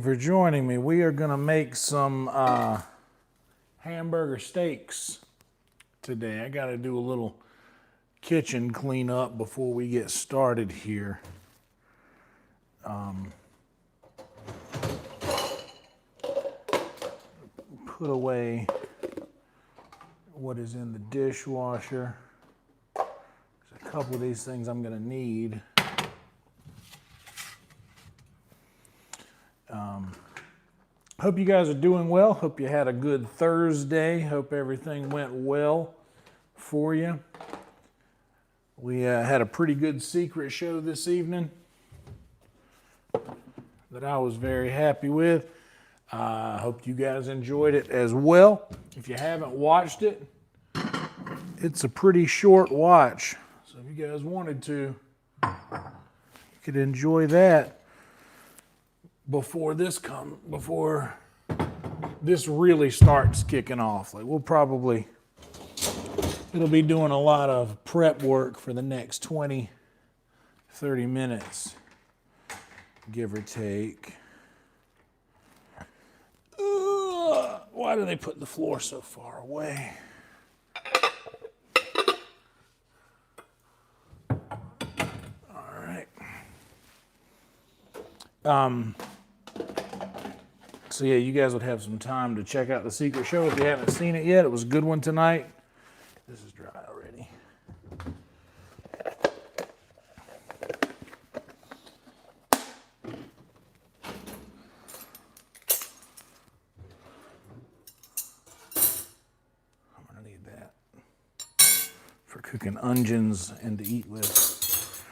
For joining me. We are going to make some hamburger steaks today. I got to do a little kitchen cleanup before we get started here. Put away what is in the dishwasher. There's a couple of these things I'm going to need. Hope you guys are doing well. Hope you had a good Thursday. Hope everything went well for you. We had a pretty good secret show this evening that I was very happy with. I hope you guys enjoyed it as well. If you haven't watched it, it's a pretty short watch. So if you guys wanted to, you could enjoy that before this really starts kicking off. Like it'll be doing a lot of prep work for the next 20, 30 minutes, give or take. Why do they put the floor so far away? All right. So yeah, you guys would have some time to check out the secret show if you haven't seen it yet. It was a good one tonight. This is dry already. I'm gonna need that for cooking onions and to eat with.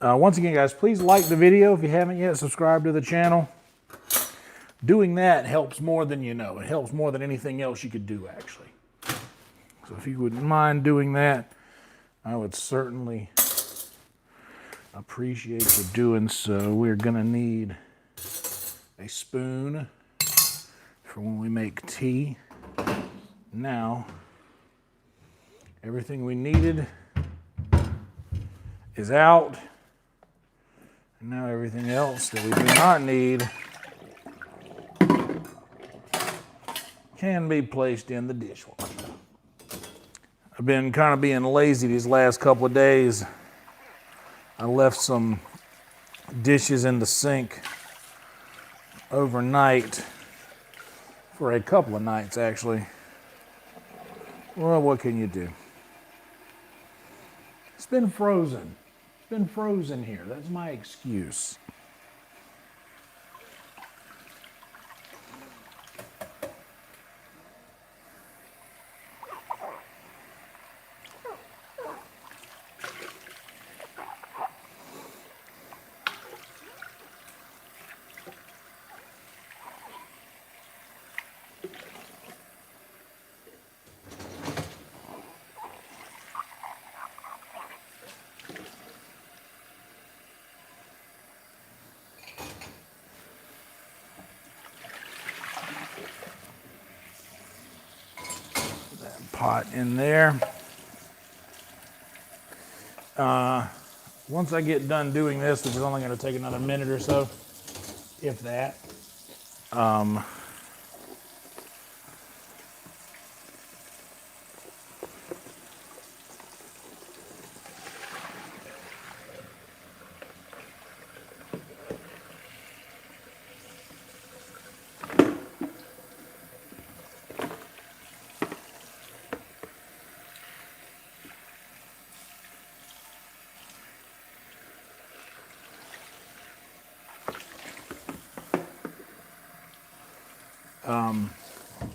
Once again, guys, please like the video if you haven't yet. Subscribe to the channel. Doing that helps more than you know. It helps more than anything else you could do, actually. So if you wouldn't mind doing that, I would certainly appreciate you doing so. We're gonna need a spoon for when we make tea. Now, everything we needed is out. And now everything else that we do not need can be placed in the dishwasher. I've been kind of being lazy these last couple of days. I left some dishes in the sink overnight, for a couple of nights actually. Well, what can you do? It's been frozen. It's been frozen here. That's my excuse. Pot in there. Once I get done doing this, which is only going to take another minute or so, if that,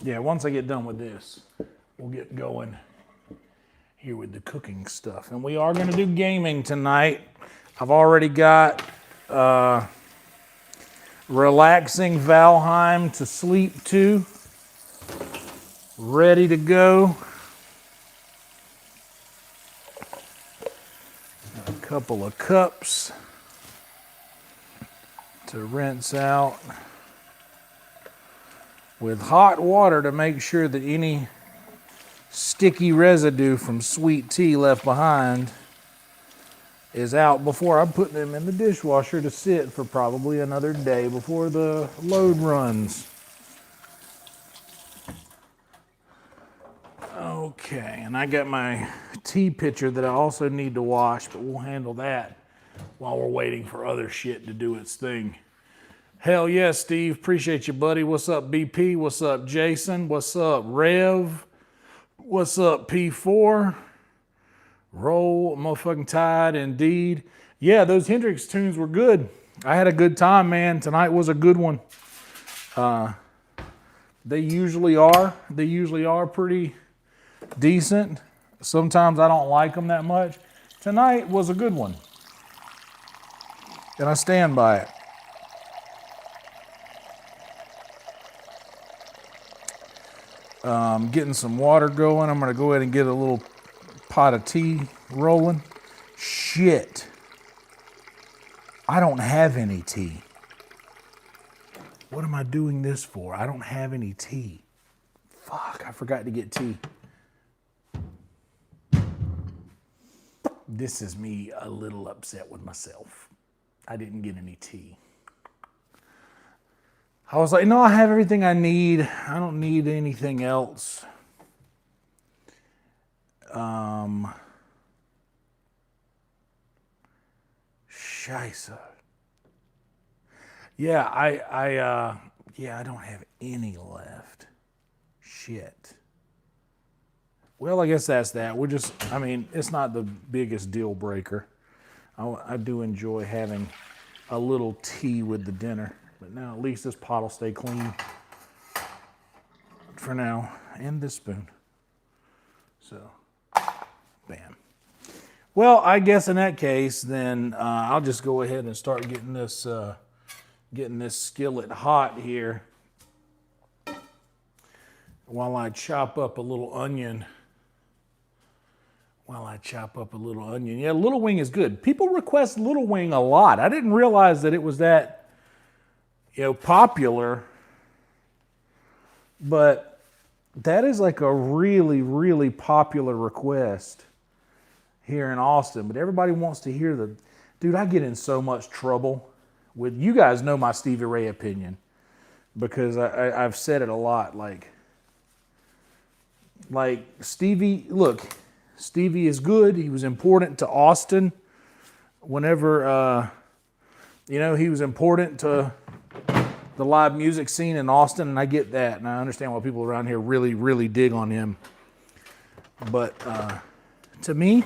yeah, once I get done with this, we'll get going here with the cooking stuff. And we are going to do gaming tonight. I've already got Relaxing Valheim to Sleep to ready to go. A couple of cups to rinse out with hot water to make sure that any sticky residue from sweet tea left behind is out before I'm putting them in the dishwasher to sit for probably another day before the load runs. Okay, and I got my tea pitcher that I also need to wash, but we'll handle that while we're waiting for other shit to do its thing. Hell yeah, Steve. Appreciate you, buddy. What's up, BP? What's up, Jason? What's up, Rev? What's up, P4? Roll motherfucking Tide, indeed. Yeah, those Hendrix tunes were good. I had a good time, man. Tonight was a good one. They usually are. They usually are pretty decent. Sometimes I don't like them that much. Tonight was a good one. And I stand by it. Getting some water going. I'm going to go ahead and get a little pot of tea rolling. Shit. I don't have any tea. What am I doing this for? I don't have any tea. Fuck, I forgot to get tea. This is me a little upset with myself. I didn't get any tea. I was like, no, I have everything I need. I don't need anything else. Scheisse. Yeah, I don't have any left. Shit. Well, I guess that's that. It's not the biggest deal breaker. I do enjoy having a little tea with the dinner. But now at least this pot will stay clean for now. And this spoon. So, bam. Well, I guess in that case, then I'll just go ahead and start getting this skillet hot here while I chop up a little onion. Yeah, little wing is good. People request little wing a lot. I didn't realize that it was that, popular. But that is like a really, really popular request here in Austin. But everybody wants to hear dude, I get in so much trouble with, you guys know my Stevie Ray opinion. Because I've said it a lot. Like Stevie, look, Stevie is good. He was important to Austin. Whenever, he was important to the live music scene in Austin, and I get that, and I understand why people around here really, really dig on him. But to me,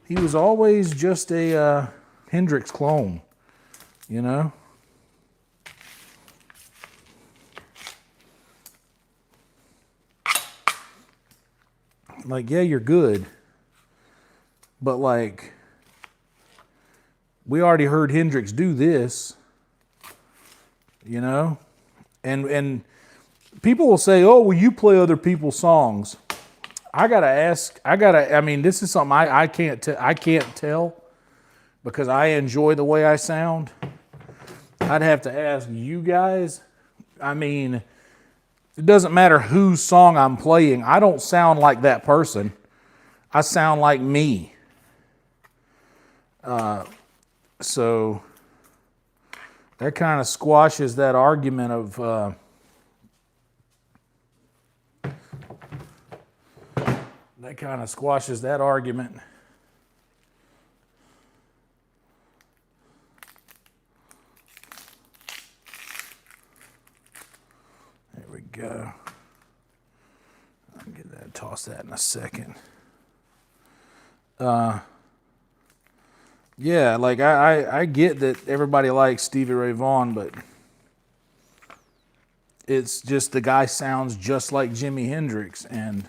he was always just a Hendrix clone, Like, yeah, you're good. But we already heard Hendrix do this, and people will say, oh, well, you play other people's songs. This is something I can't tell because I enjoy the way I sound. I'd have to ask you guys. It doesn't matter whose song I'm playing. I don't sound like that person. I sound like me. So that kind of squashes that argument of There we go. I'll get that, toss that in a second. Yeah, I get that everybody likes Stevie Ray Vaughan, but it's just the guy sounds just like Jimi Hendrix, and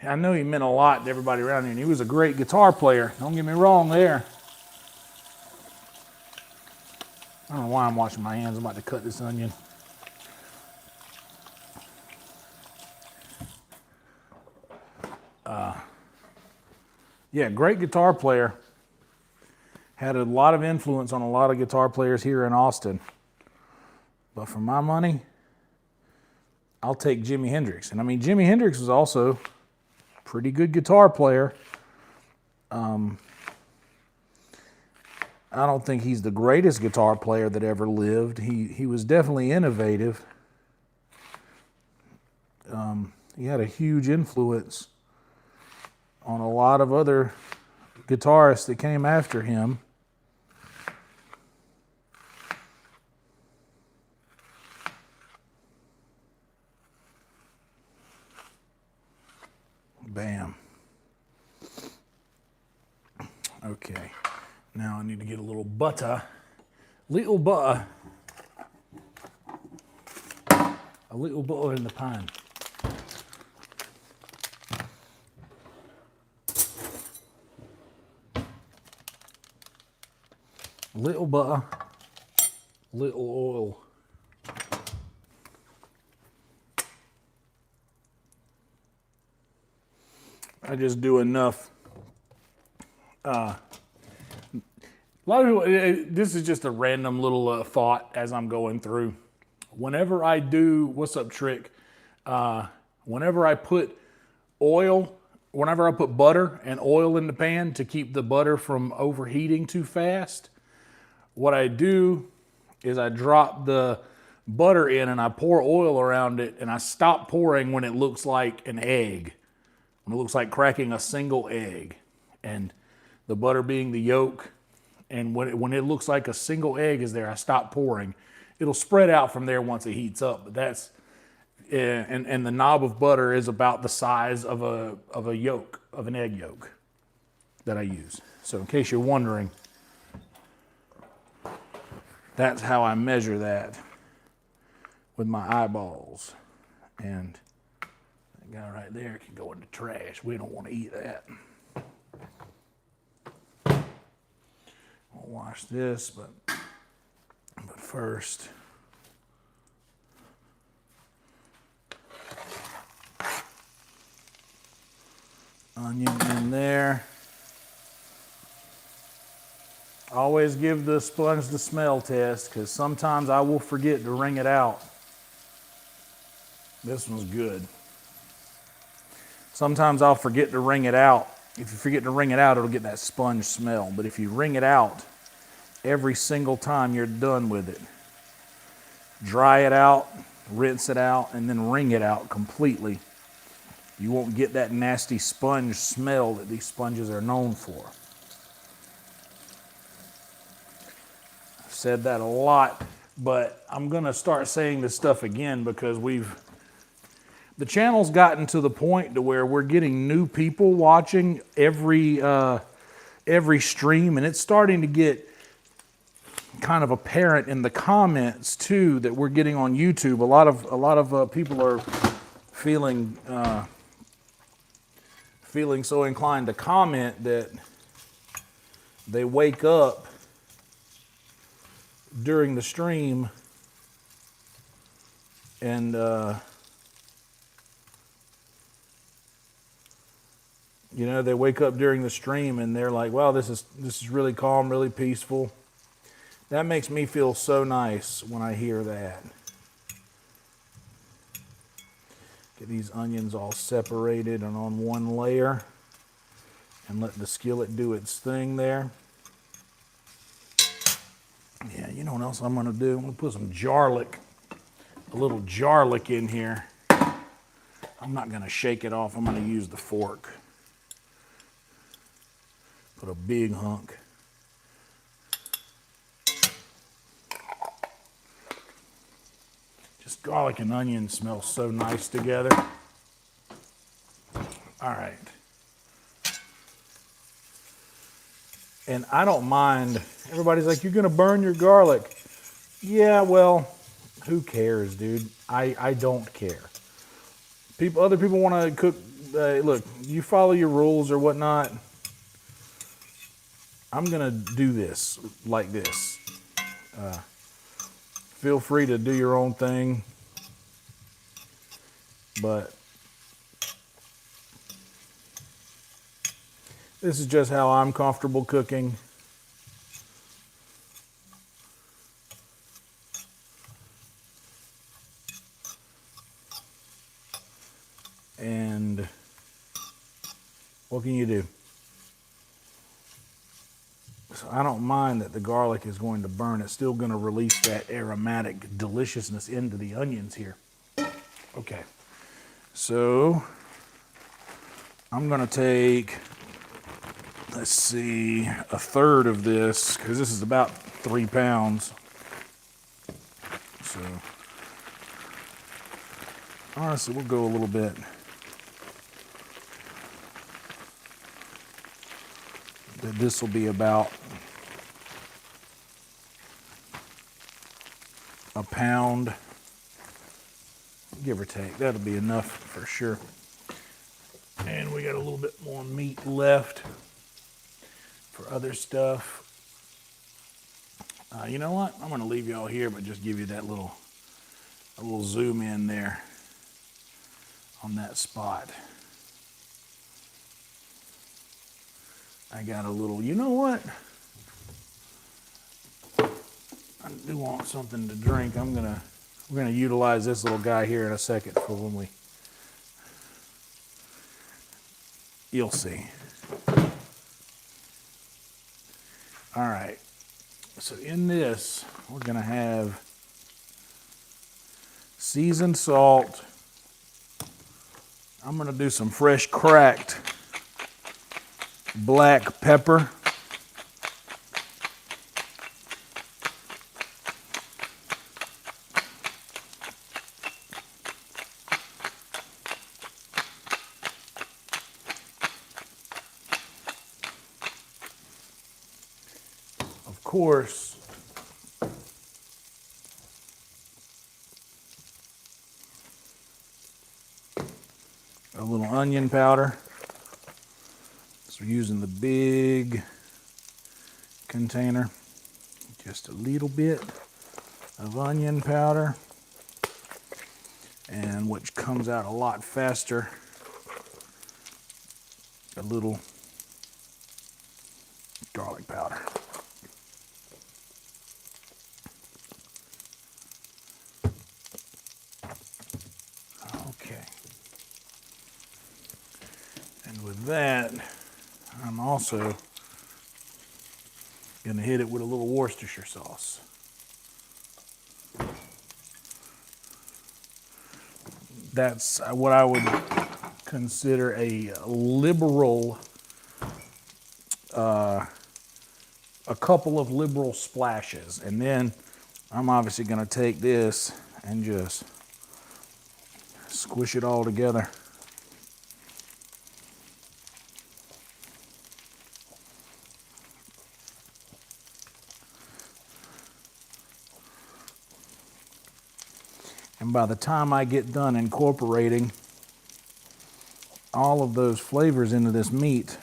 I know he meant a lot to everybody around here, and he was a great guitar player. Don't get me wrong there. I don't know why I'm washing my hands. I'm about to cut this onion. Yeah, great guitar player. Had a lot of influence on a lot of guitar players here in Austin. But for my money, I'll take Jimi Hendrix. And Jimi Hendrix was also a pretty good guitar player. I don't think he's the greatest guitar player that ever lived. He was definitely innovative. He had a huge influence on a lot of other guitarists that came after him. Bam. Okay. Now I need to get a little butter. Little butter. A little butter in the pan. Little butter, little oil. I just do enough. A lot of people, this is just a random little thought as I'm going through. Whenever I do, what's up, Trick? Whenever I put butter and oil in the pan to keep the butter from overheating too fast, what I do is I drop the butter in and I pour oil around it, and I stop pouring when it looks like an egg, when it looks like cracking a single egg, and the butter being the yolk. And when it looks like a single egg is there, I stop pouring. It'll spread out from there once it heats up, but that's and the knob of butter is about the size of a yolk, of an egg yolk that I use. So in case you're wondering, that's how I measure that with my eyeballs. And that guy right there can go in the trash. We don't want to eat that. I'll wash this, but first, onion in there. Always give the sponge the smell test, because sometimes I will forget to wring it out. This one's good. Sometimes I'll forget to wring it out. If you forget to wring it out, it'll get that sponge smell. But if you wring it out every single time you're done with it, dry it out, rinse it out, and then wring it out completely, you won't get that nasty sponge smell that these sponges are known for. I've said that a lot, but I'm going to start saying this stuff again because the channel's gotten to the point to where we're getting new people watching every stream, and it's starting to get kind of apparent in the comments too that we're getting on YouTube. A lot of people are feeling so inclined to comment that they wake up during the stream and they wake up during the stream and they're like, wow, this is really calm, really peaceful. That makes me feel so nice when I hear that. Get these onions all separated and on one layer, and let the skillet do its thing there. Yeah, you know what else I'm going to do? I'm going to put some garlic, a little garlic in here. I'm not going to shake it off. I'm going to use the fork. Put a big hunk. Just garlic and onion smell so nice together. All right. And I don't mind. Everybody's like, you're going to burn your garlic. Yeah, well, who cares, dude? I don't care. Other people want to cook. Look, you follow your rules or whatnot. I'm going to do this like this. Feel free to do your own thing. But this is just how I'm comfortable cooking. And what can you do? So I don't mind that the garlic is going to burn. It's still going to release that aromatic deliciousness into the onions here. Okay, so I'm going to take, let's see, a third of this, because this is about 3 pounds. So honestly, we'll go a little bit. This will be about a pound, give or take. That'll be enough for sure. And we got a little bit more meat left for other stuff. You know what? I'm going to leave y'all here, but just give you that little zoom in there on that spot. I got a little, you know what? I do want something to drink. We're gonna utilize this little guy here in a second for when you'll see. All right, so in this, we're gonna have seasoned salt. I'm gonna do some fresh cracked black pepper. Of course, a little onion powder. So we're using the big container. Just a little bit of onion powder, and which comes out a lot faster, a little garlic powder. Okay. And with that, I'm also going to hit it with a little Worcestershire sauce. That's what I would consider a liberal, a couple of liberal splashes. And then I'm obviously going to take this and just squish it all together. And by the time I get done incorporating all of those flavors into this meat,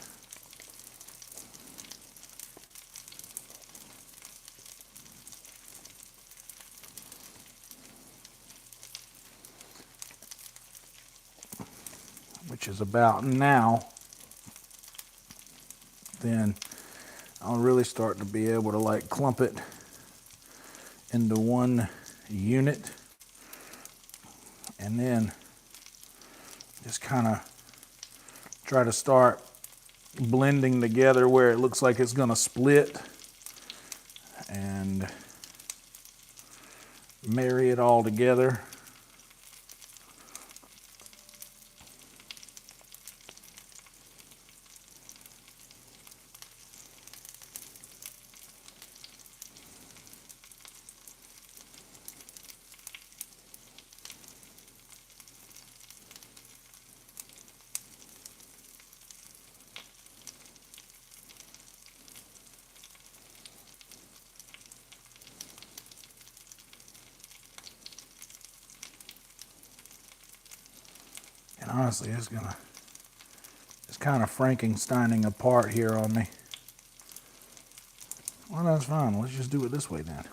which is about now, then I'll really start to be able to like clump it into one unit. And then just kind of try to start blending together where it looks like it's going to split, and marry it all together. And honestly, it's kind of Frankensteining apart here on me. Well, that's fine. Let's just do it this way then.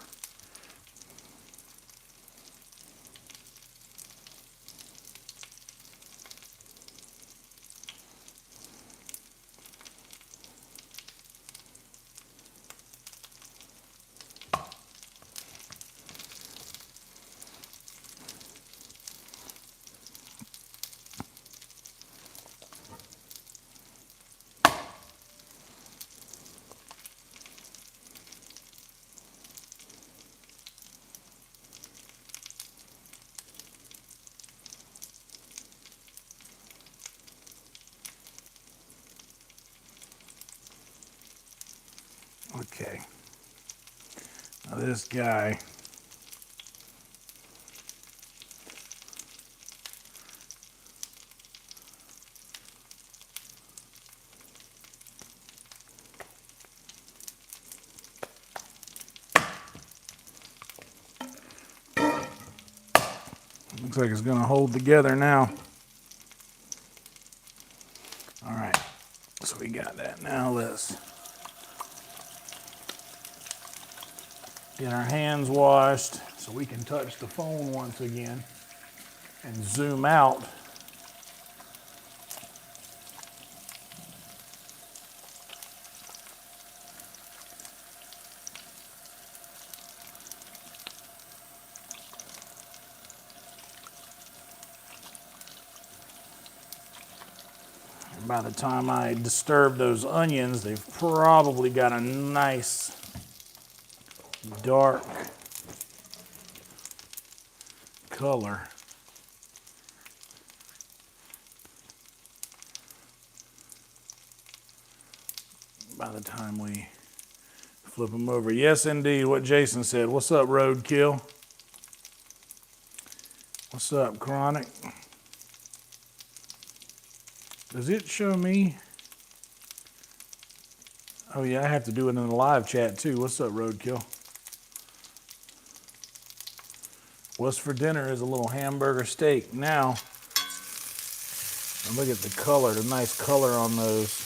Okay. Now this guy, looks like it's going to hold together now. All right, so we got that. Now let's get our hands washed so we can touch the phone once again and zoom out. By the time I disturb those onions, they've probably got a nice dark color. By the time we flip them over. Yes, indeed, what Jason said. What's up, Roadkill? What's up, Chronic? Does it show me? Oh yeah, I have to do it in the live chat too. What's up, Roadkill? What's for dinner is a little hamburger steak. Now, look at the color, the nice color on those.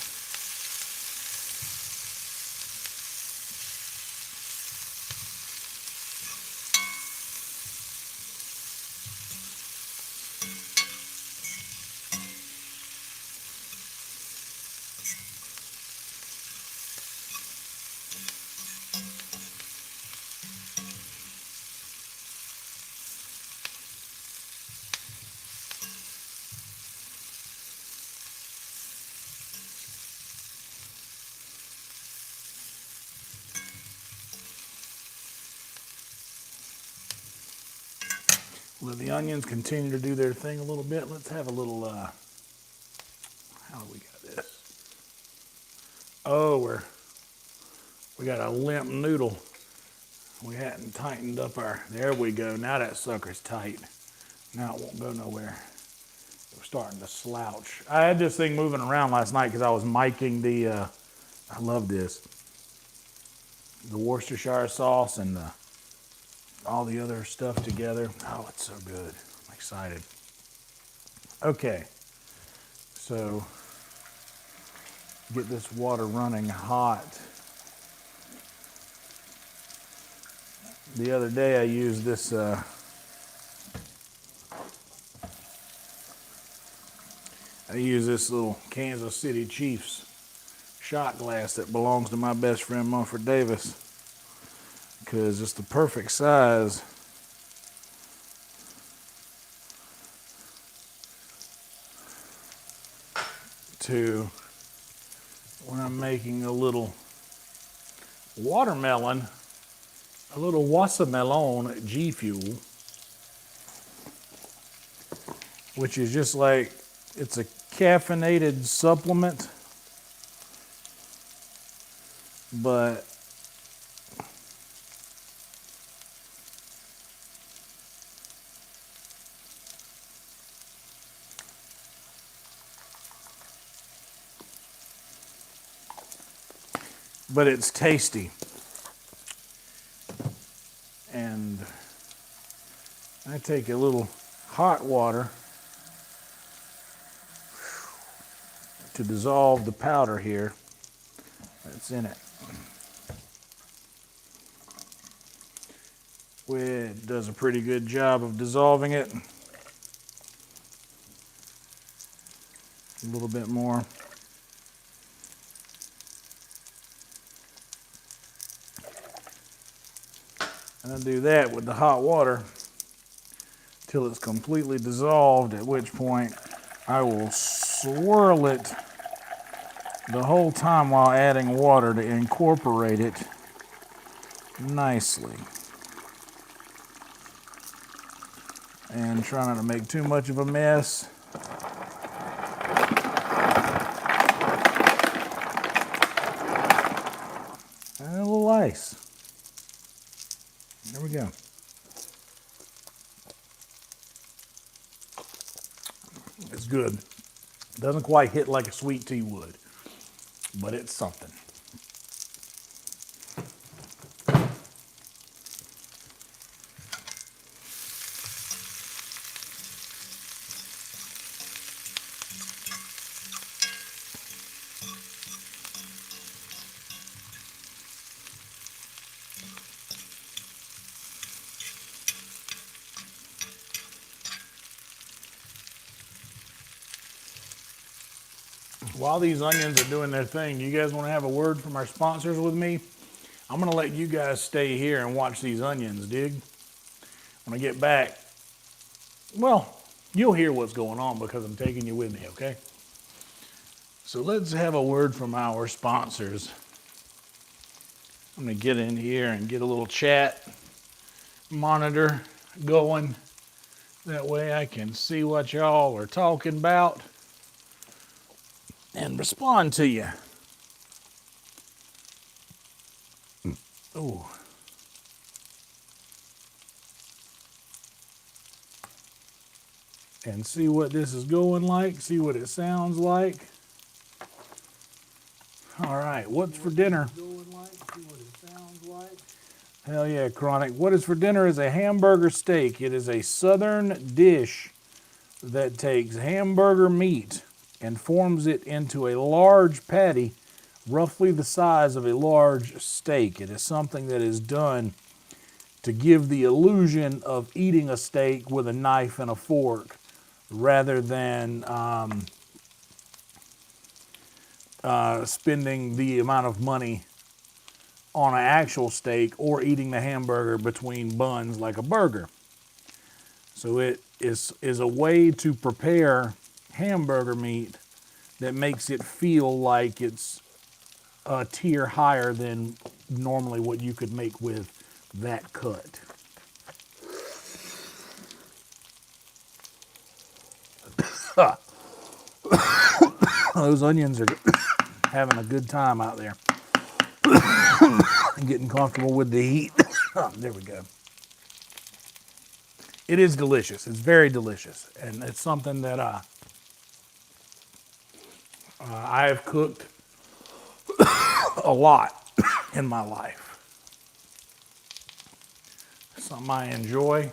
Let the onions continue to do their thing a little bit. Let's have a little, how do we got this? Oh, we got a limp noodle. We hadn't tightened up there we go. Now that sucker's tight. Now it won't go nowhere. We're starting to slouch. I had this thing moving around last night because I was miking the, I love this, the Worcestershire sauce and all the other stuff together. Oh, it's so good. I'm excited. Okay, so get this water running hot. The other day I used this little Kansas City Chiefs shot glass that belongs to my best friend Mumford Davis, because it's the perfect size to when I'm making a little watermelon, a little watermelon G Fuel, which is just like, it's a caffeinated supplement, but it's tasty. And I take a little hot water to dissolve the powder here that's in it. It does a pretty good job of dissolving it. A little bit more. And I do that with the hot water till it's completely dissolved, at which point I will swirl it the whole time while adding water to incorporate it nicely. And try not to make too much of a mess. And a little There we go. It's good. Doesn't quite hit like a sweet tea would, but it's something. While these onions are doing their thing, do you guys want to have a word from our sponsors with me? I'm going to let you guys stay here and watch these onions, dig? When I get back, well, you'll hear what's going on because I'm taking you with me, okay? So let's have a word from our sponsors. I'm going to get in here and get a little chat monitor going. That way I can see what y'all are talking about and respond to you. Ooh. And see what this is going like, see what it sounds like. All right, what's for dinner? Hell yeah, Chronic. What is for dinner is a hamburger steak. It is a southern dish that takes hamburger meat and forms it into a large patty, roughly the size of a large steak. It is something that is done to give the illusion of eating a steak with a knife and a fork rather than spending the amount of money on an actual steak or eating the hamburger between buns like a burger. So it is a way to prepare hamburger meat that makes it feel like it's a tier higher than normally what you could make with that cut. Those onions are having a good time out there. Getting comfortable with the heat. There we go. It is delicious. It's very delicious. And it's something that I have cooked a lot in my life. Something I enjoy.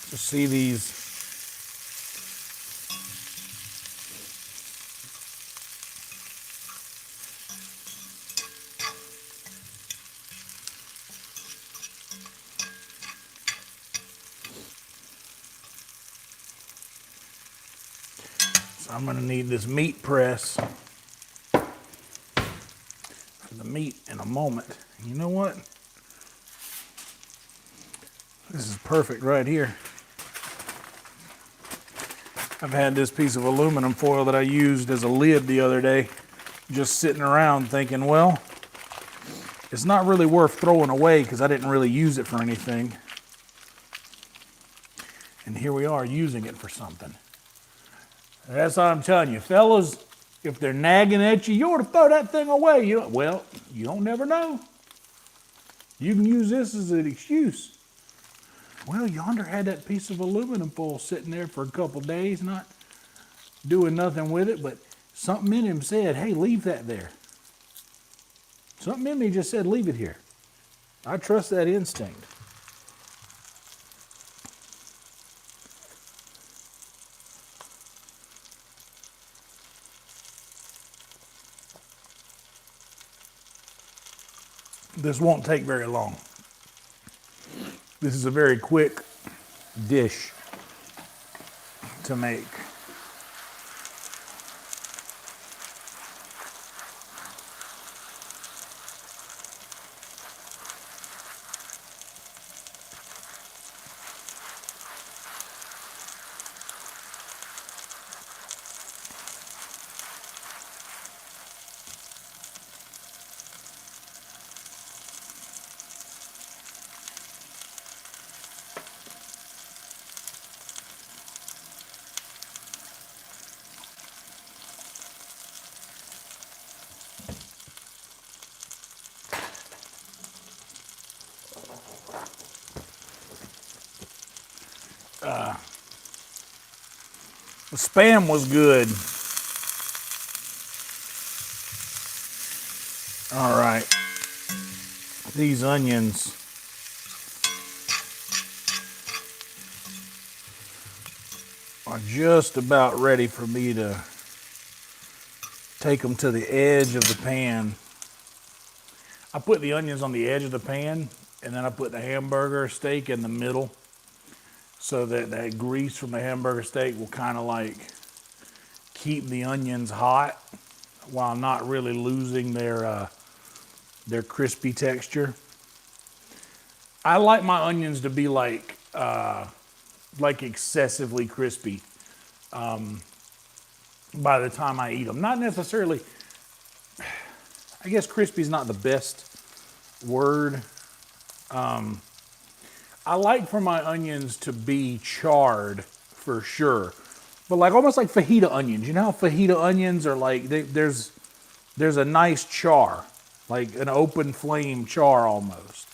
To see these I'm going to need this meat press for the meat in a moment. You know what? This is perfect right here. I've had this piece of aluminum foil that I used as a lid the other day, just sitting around thinking, well, it's not really worth throwing away because I didn't really use it for anything. And here we are using it for something. That's what I'm telling you, fellas, if they're nagging at you, you ought to throw that thing away. Well, you don't never know. You can use this as an excuse. Well, yonder had that piece of aluminum foil sitting there for a couple days, not doing nothing with it, but something in him said, hey, leave that there. Something in me just said, leave it here. I trust that instinct. This won't take very long. This is a very quick dish to make. The Spam was good. All right. These onions are just about ready for me to take them to the edge of the pan. I put the onions on the edge of the pan, and then I put the hamburger steak in the middle so that that grease from the hamburger steak will kind of like keep the onions hot while not really losing their crispy texture. I like my onions to be like excessively crispy by the time I eat them. Not necessarily, I guess crispy is not the best word. I like for my onions to be charred for sure, but like almost like fajita onions. You know how fajita onions are like, there's a nice char, like an open flame char almost.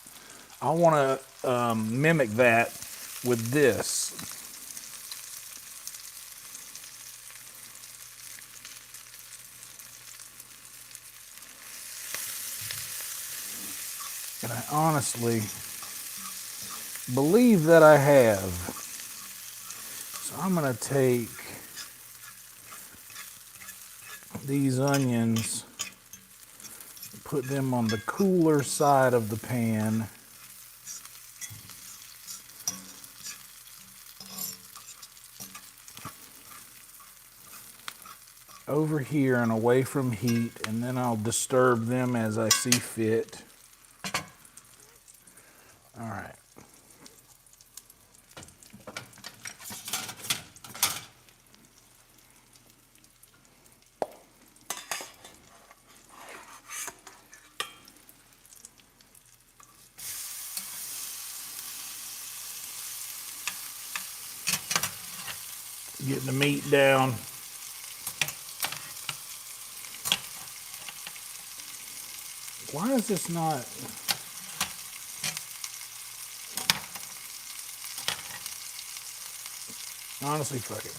I want to mimic that with this. And I honestly believe that I have. So I'm going to take these onions, put them on the cooler side of the pan. Over here and away from heat, and then I'll disturb them as I see fit. All right. Getting the meat down. Why is this not? Honestly, fuck it.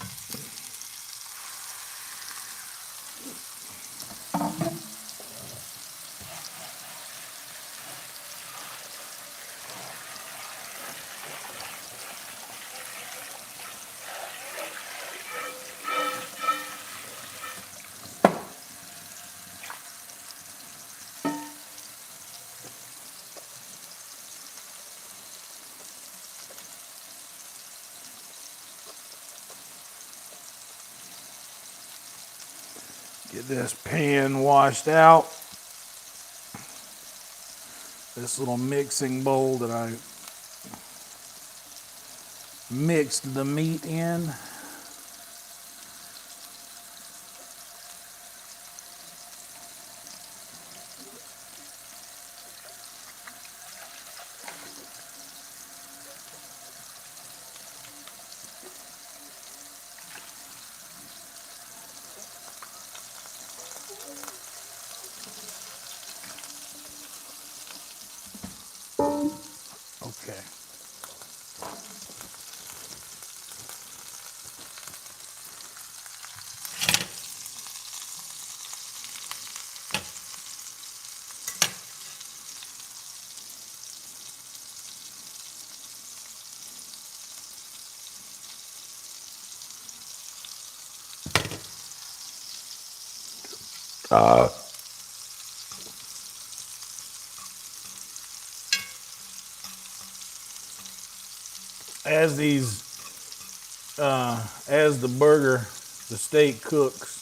Get this pan washed out. This little mixing bowl that I mixed the meat in. Okay. As the burger, the steak cooks,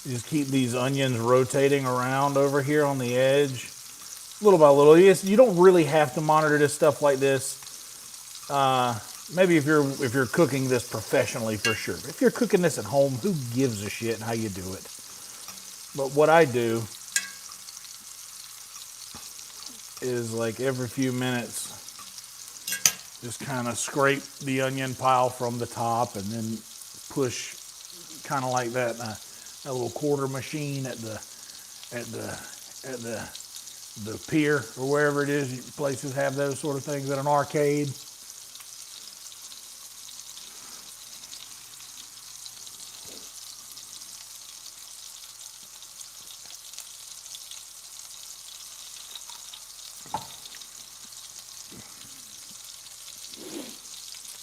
you just keep these onions rotating around over here on the edge, little by little. You don't really have to monitor this stuff like this. Maybe if you're cooking this professionally, for sure. If you're cooking this at home, who gives a shit how you do it? But what I do is like every few minutes, just kind of scrape the onion pile from the top and then push kind of like that little quarter machine at the the pier or wherever it is. Places have those sort of things at an arcade.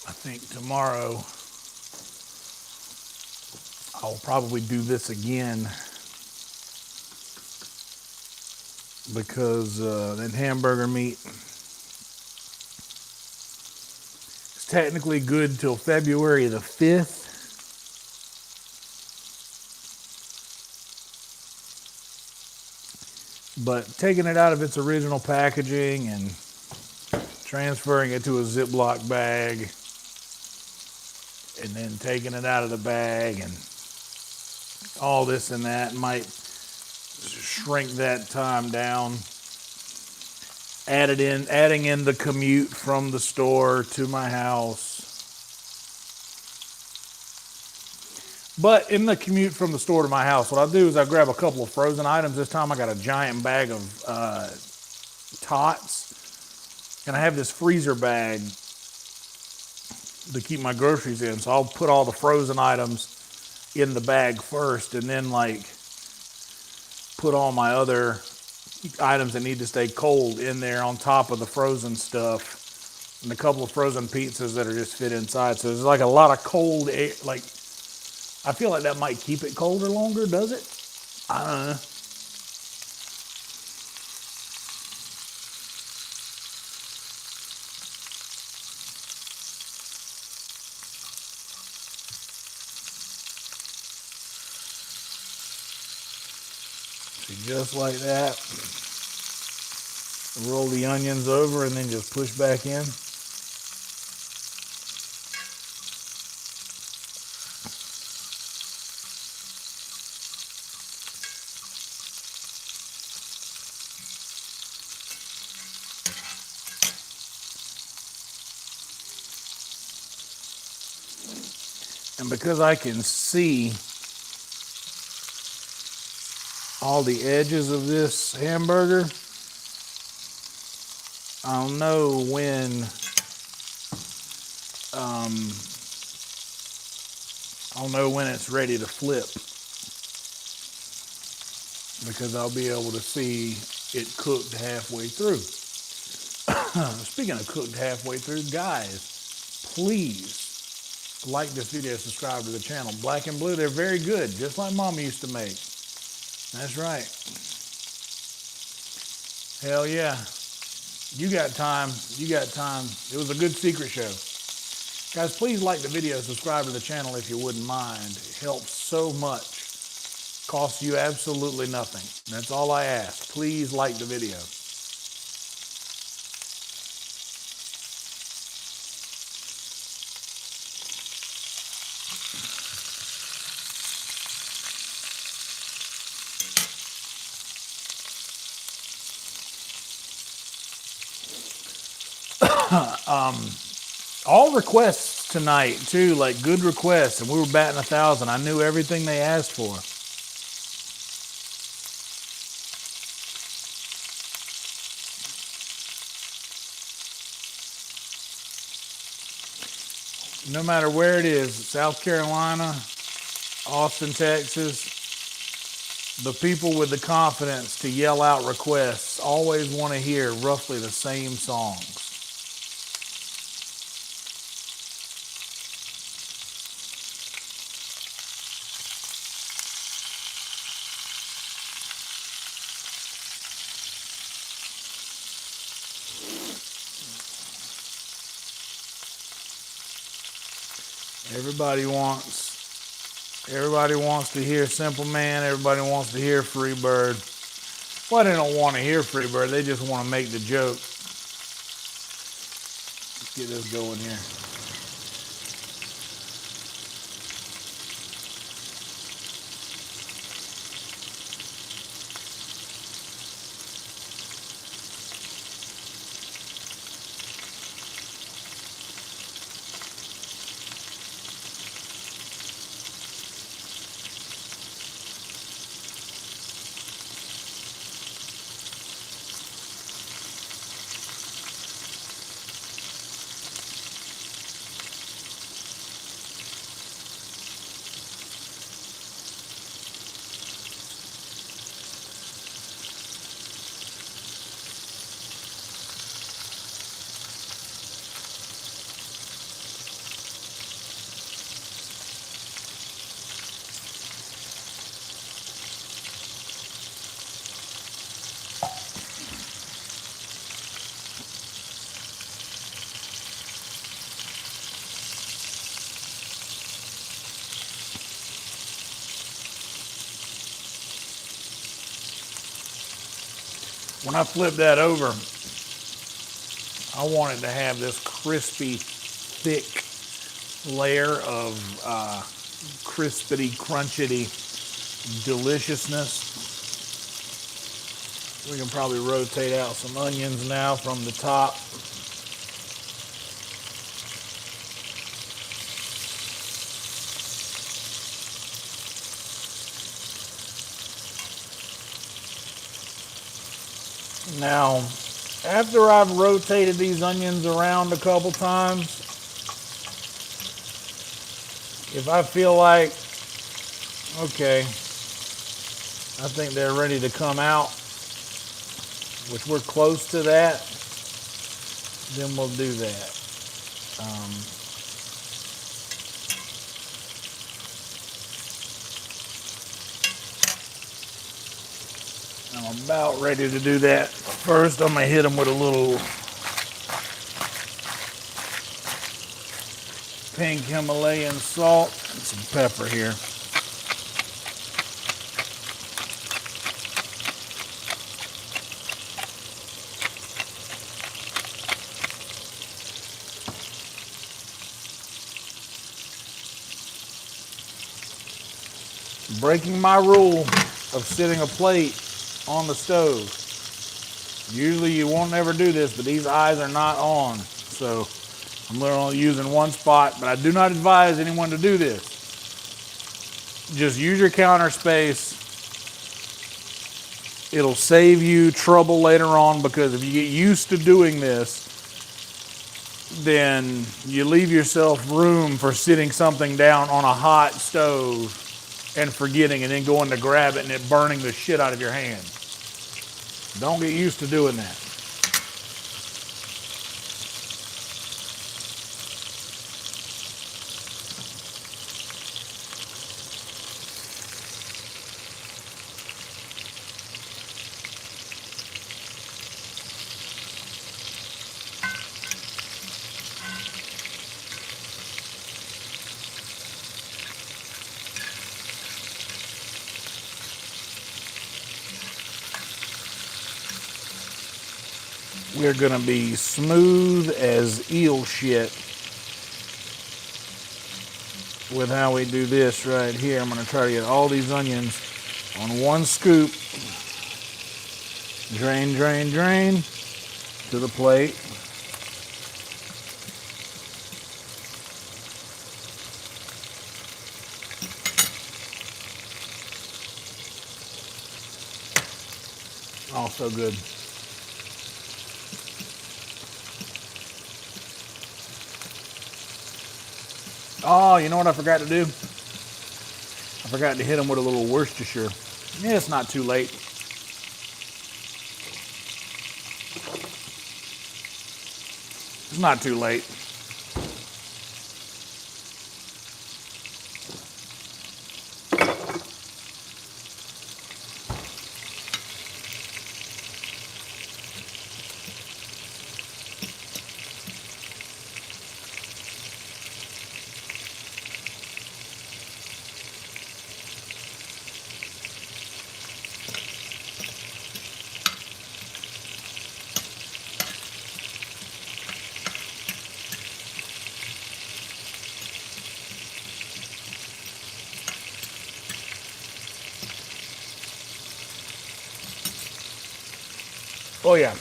I think tomorrow I'll probably do this again because that hamburger meat is technically good till February the 5th. But taking it out of its original packaging and transferring it to a Ziploc bag and then taking it out of the bag and all this and that might shrink that time down. Adding in the commute from the store to my house. But in the commute from the store to my house, what I'll do is I'll grab a couple of frozen items. This time I got a giant bag of tots. And I have this freezer bag to keep my groceries in. So I'll put all the frozen items in the bag first and then like put all my other items that need to stay cold in there on top of the frozen stuff and a couple of frozen pizzas that are just fit inside. So there's like a lot of cold air. Like, I feel like that might keep it colder longer, does it? I don't know. Just like that. Roll the onions over and then just push back in. And because I can see all the edges of this hamburger, I'll know when it's ready to flip, because I'll be able to see it cooked halfway through. Speaking of cooked halfway through, guys, please like this video, subscribe to the channel. Black and Blue, they're very good, just like Mama used to make. That's right. Hell yeah. You got time. You got time. It was a good secret show. Guys, please like the video, subscribe to the channel if you wouldn't mind. It helps so much. Costs you absolutely nothing. That's all I ask. Please like the video. All requests tonight too, like good requests, and we were batting 1,000. I knew everything they asked for. No matter where it is, South Carolina, Austin, Texas, the people with the confidence to yell out requests always want to hear roughly the same songs. Everybody wants to hear Simple Man. Everybody wants to hear Freebird. Well, they don't want to hear Freebird. They just want to make the joke. Let's get this going here. When I flip that over, I want it to have this crispy, thick layer of crispity, crunchity deliciousness. We can probably rotate out some onions now from the top. Now, after I've rotated these onions around a couple times, if I feel like, okay, I think they're ready to come out, which we're close to that, then we'll do that. I'm about ready to do that. First, I'm gonna hit them with a little pink Himalayan salt and some pepper here. Breaking my rule of sitting a plate on the stove. Usually you won't ever do this, but these eyes are not on. So I'm literally using one spot, but I do not advise anyone to do this. Just use your counter space. It'll save you trouble later on, because if you get used to doing this, then you leave yourself room for sitting something down on a hot stove and forgetting, and then going to grab it and it burning the shit out of your hand. Don't get used to doing that. We're gonna be smooth as eel shit with how we do this right here. I'm gonna try to get all these onions on one scoop. Drain, drain, drain to the plate. Oh, so good. Oh, you know what I forgot to do? I forgot to hit them with a little Worcestershire. Yeah, it's not too late. It's not too late. Oh yeah.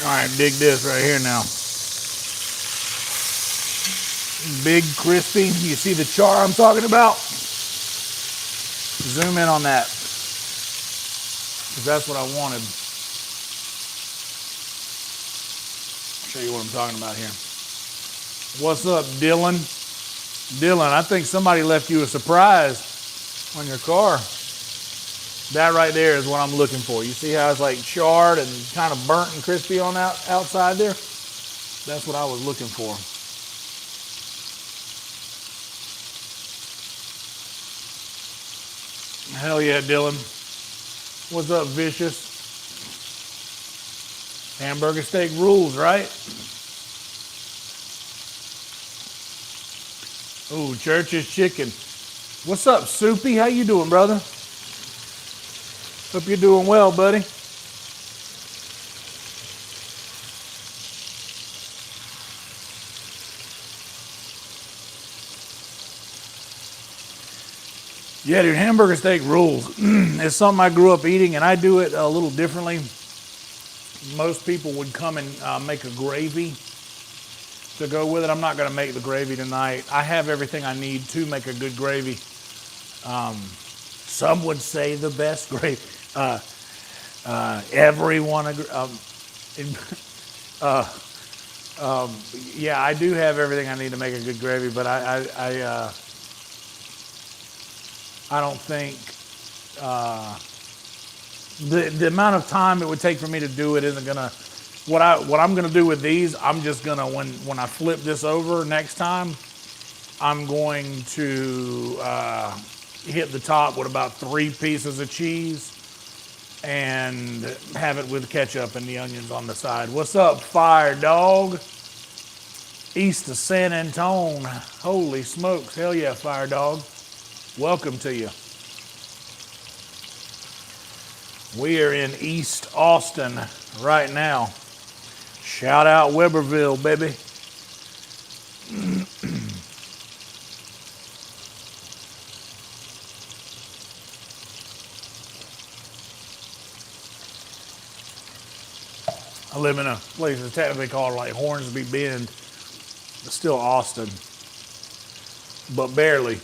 All right, dig this right here now. Big, crispy. You see the char I'm talking about? Zoom in on that, because that's what I wanted. I'll show you what I'm talking about here. What's up, Dylan? Dylan, I think somebody left you a surprise on your car. That right there is what I'm looking for. You see how it's like charred and kind of burnt and crispy on outside there? That's what I was looking for. Hell yeah, Dylan. What's up, Vicious? Hamburger steak rules, right? Ooh, Church's chicken. What's up, Soupy? How you doing, brother? Hope you're doing well, buddy. Yeah, dude, hamburger steak rules. It's something I grew up eating, and I do it a little differently. Most people would come and make a gravy to go with it. I'm not going to make the gravy tonight. I have everything I need to make a good gravy. Some would say the best gravy. Everyone, yeah, I do have everything I need to make a good gravy, but I don't think the amount of time it would take for me to do it isn't gonna. What I'm gonna do with these, I'm just gonna when I flip this over next time, I'm going to hit the top with about 3 pieces of cheese and have it with ketchup and the onions on the side. What's up, Fire Dog? East of San Antone. Holy smokes. Hell yeah, Fire Dog. Welcome to you. We are in East Austin right now. Shout out Weberville, baby. I live in a place that's technically called like Hornsby Bend. It's still Austin, but barely.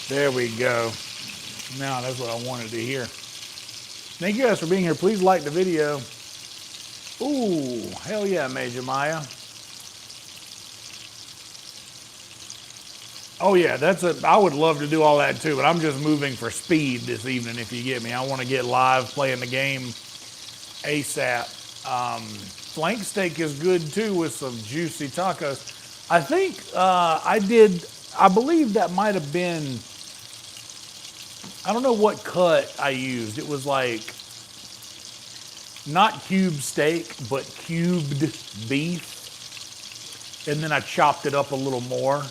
There we go. Now that's what I wanted to hear. Thank you guys for being here. Please like the video. Ooh, hell yeah, Major Maya. Oh yeah, I would love to do all that too, but I'm just moving for speed this evening, if you get me. I want to get live playing the game ASAP. Flank steak is good too with some juicy tacos. I think I believe that might have been, I don't know what cut I used. It was like, not cube steak, but cubed beef. And then I chopped it up a little more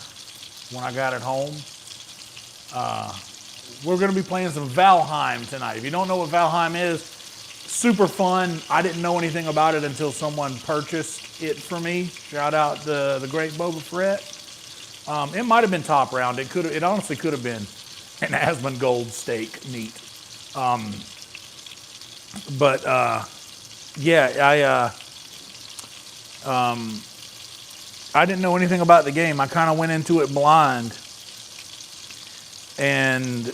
when I got it home. We're gonna be playing some Valheim tonight. If you don't know what Valheim is, super fun. I didn't know anything about it until someone purchased it for me. Shout out the great Boba Fett. It might have been top round. It honestly could have been an Asmongold steak meat. Yeah, I didn't know anything about the game. I kind of went into it blind, and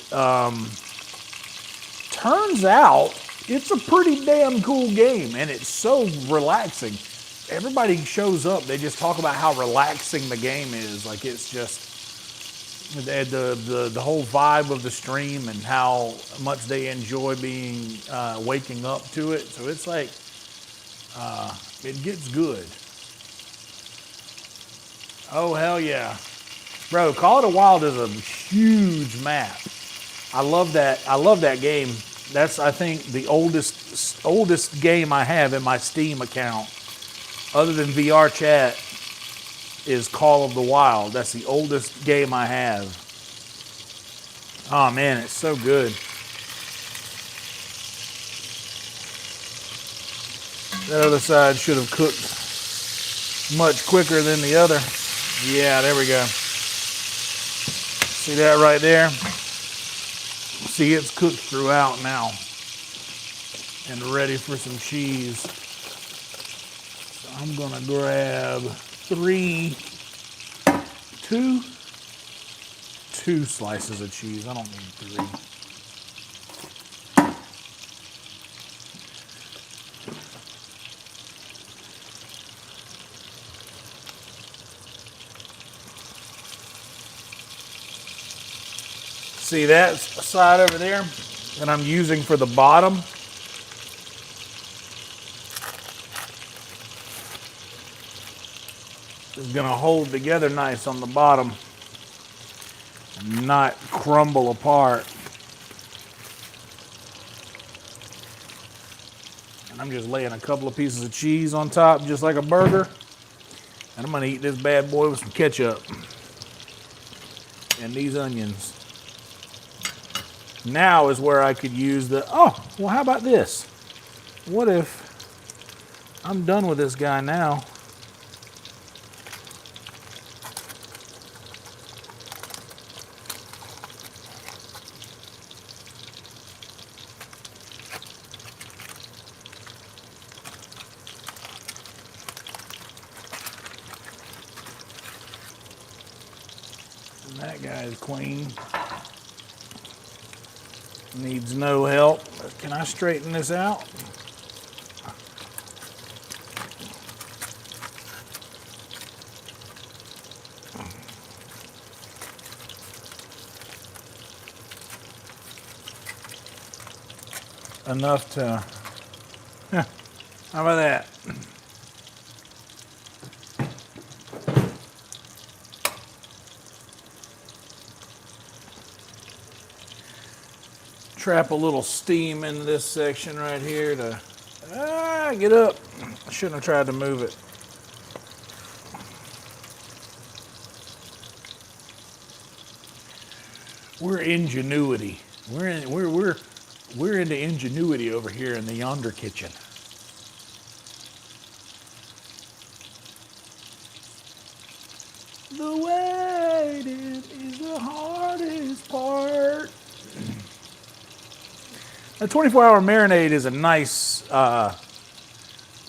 turns out it's a pretty damn cool game, and it's so relaxing. Everybody shows up, they just talk about how relaxing the game is. Like, it's just the whole vibe of the stream and how much they enjoy waking up to it. So it's like, it gets good. Oh, hell yeah. Bro, Call of the Wild is a huge map. I love that game. That's, I think, the oldest game I have in my Steam account, other than VR chat, is Call of the Wild. That's the oldest game I have. Oh man, it's so good. That other side should have cooked much quicker than the other. Yeah, there we go. See that right there? See, it's cooked throughout now and ready for some cheese. So I'm gonna grab two slices of cheese. I don't need 3. See that side over there that I'm using for the bottom? Is going to hold together nice on the bottom and not crumble apart. And I'm just laying a couple of pieces of cheese on top just like a burger. And I'm going to eat this bad boy with some ketchup and these onions. Now is where I could use the, oh, well, how about this? What if I'm done with this guy now? And that guy is clean. Needs no help. Can I straighten this out? Enough to, yeah, how about that? Trap a little steam in this section right here to get up. I shouldn't have tried to move it. We're ingenuity. We're into ingenuity over here in the yonder kitchen. The waiting is the hardest part. A 24-hour marinade is a nice,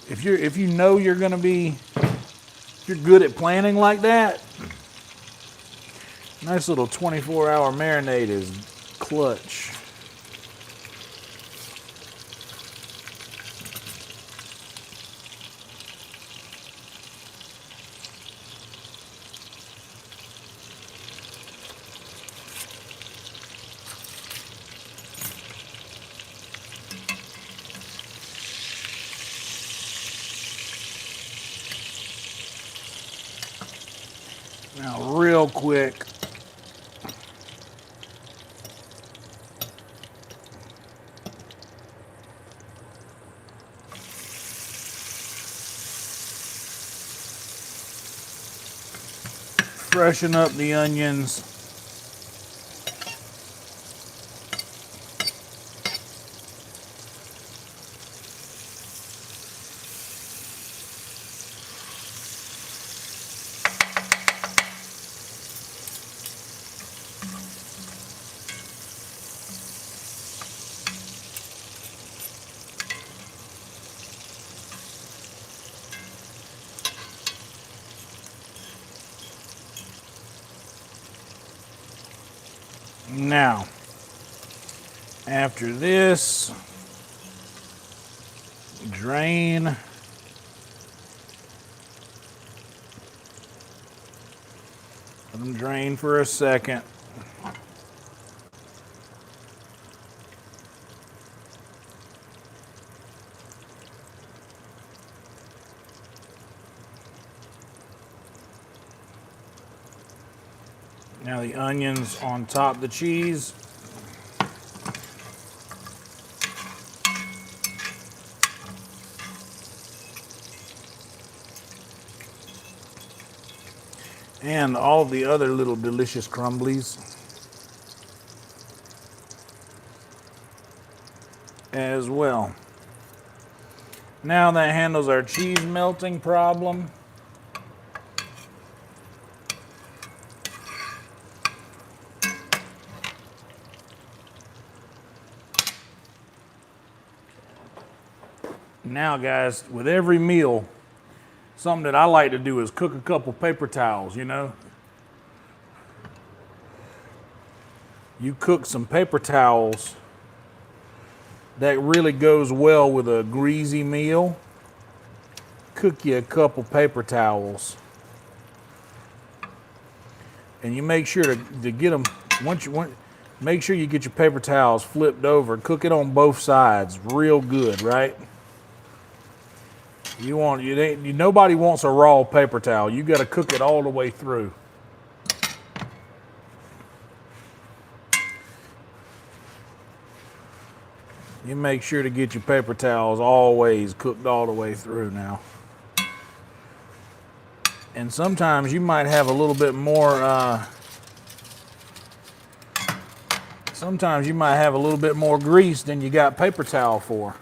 if you know you're going to be, if you're good at planning like that, nice little 24-hour marinade is clutch. Now, real quick, freshen up the onions. Now, after this, drain. Let them drain for a second. Now the onions on top of the cheese. And all the other little delicious crumblies as well. Now that handles our cheese melting problem. Now guys, with every meal, something that I like to do is cook a couple paper towels, you know. You cook some paper towels, that really goes well with a greasy meal. Cook you a couple paper towels. And you make sure to get them, make sure you get your paper towels flipped over. Cook it on both sides real good, right? Nobody wants a raw paper towel. You got to cook it all the way through. You make sure to get your paper towels always cooked all the way through now. And sometimes you might have a little bit more, grease than you got paper towel for.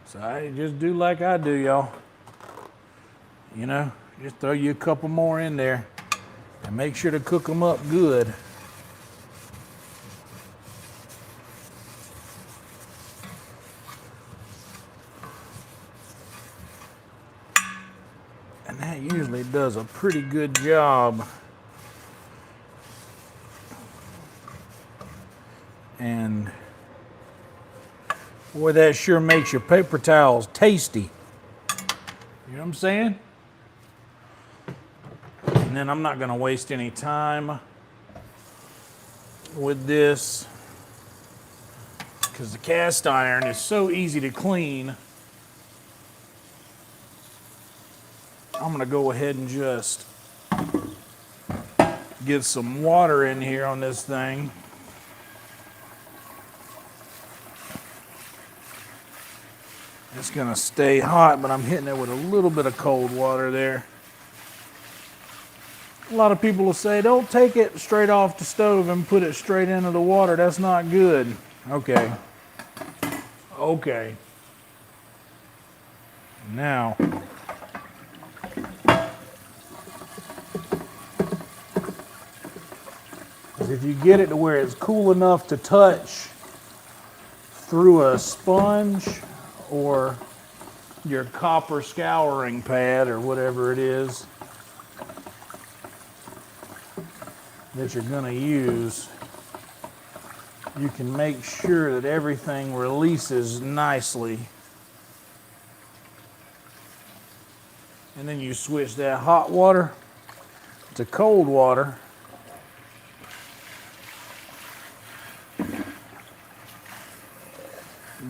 So I just do like I do, y'all. You know, just throw you a couple more in there and make sure to cook them up good. And that usually does a pretty good job. And boy, that sure makes your paper towels tasty. You know what I'm saying? And then I'm not going to waste any time with this because the cast iron is so easy to clean. I'm going to go ahead and just get some water in here on this thing. It's going to stay hot, but I'm hitting it with a little bit of cold water there. A lot of people will say, don't take it straight off the stove and put it straight into the water. That's not good. Okay. Okay. Now, if you get it to where it's cool enough to touch through a sponge or your copper scouring pad or whatever it is that you're going to use, you can make sure that everything releases nicely. And then you switch that hot water to cold water.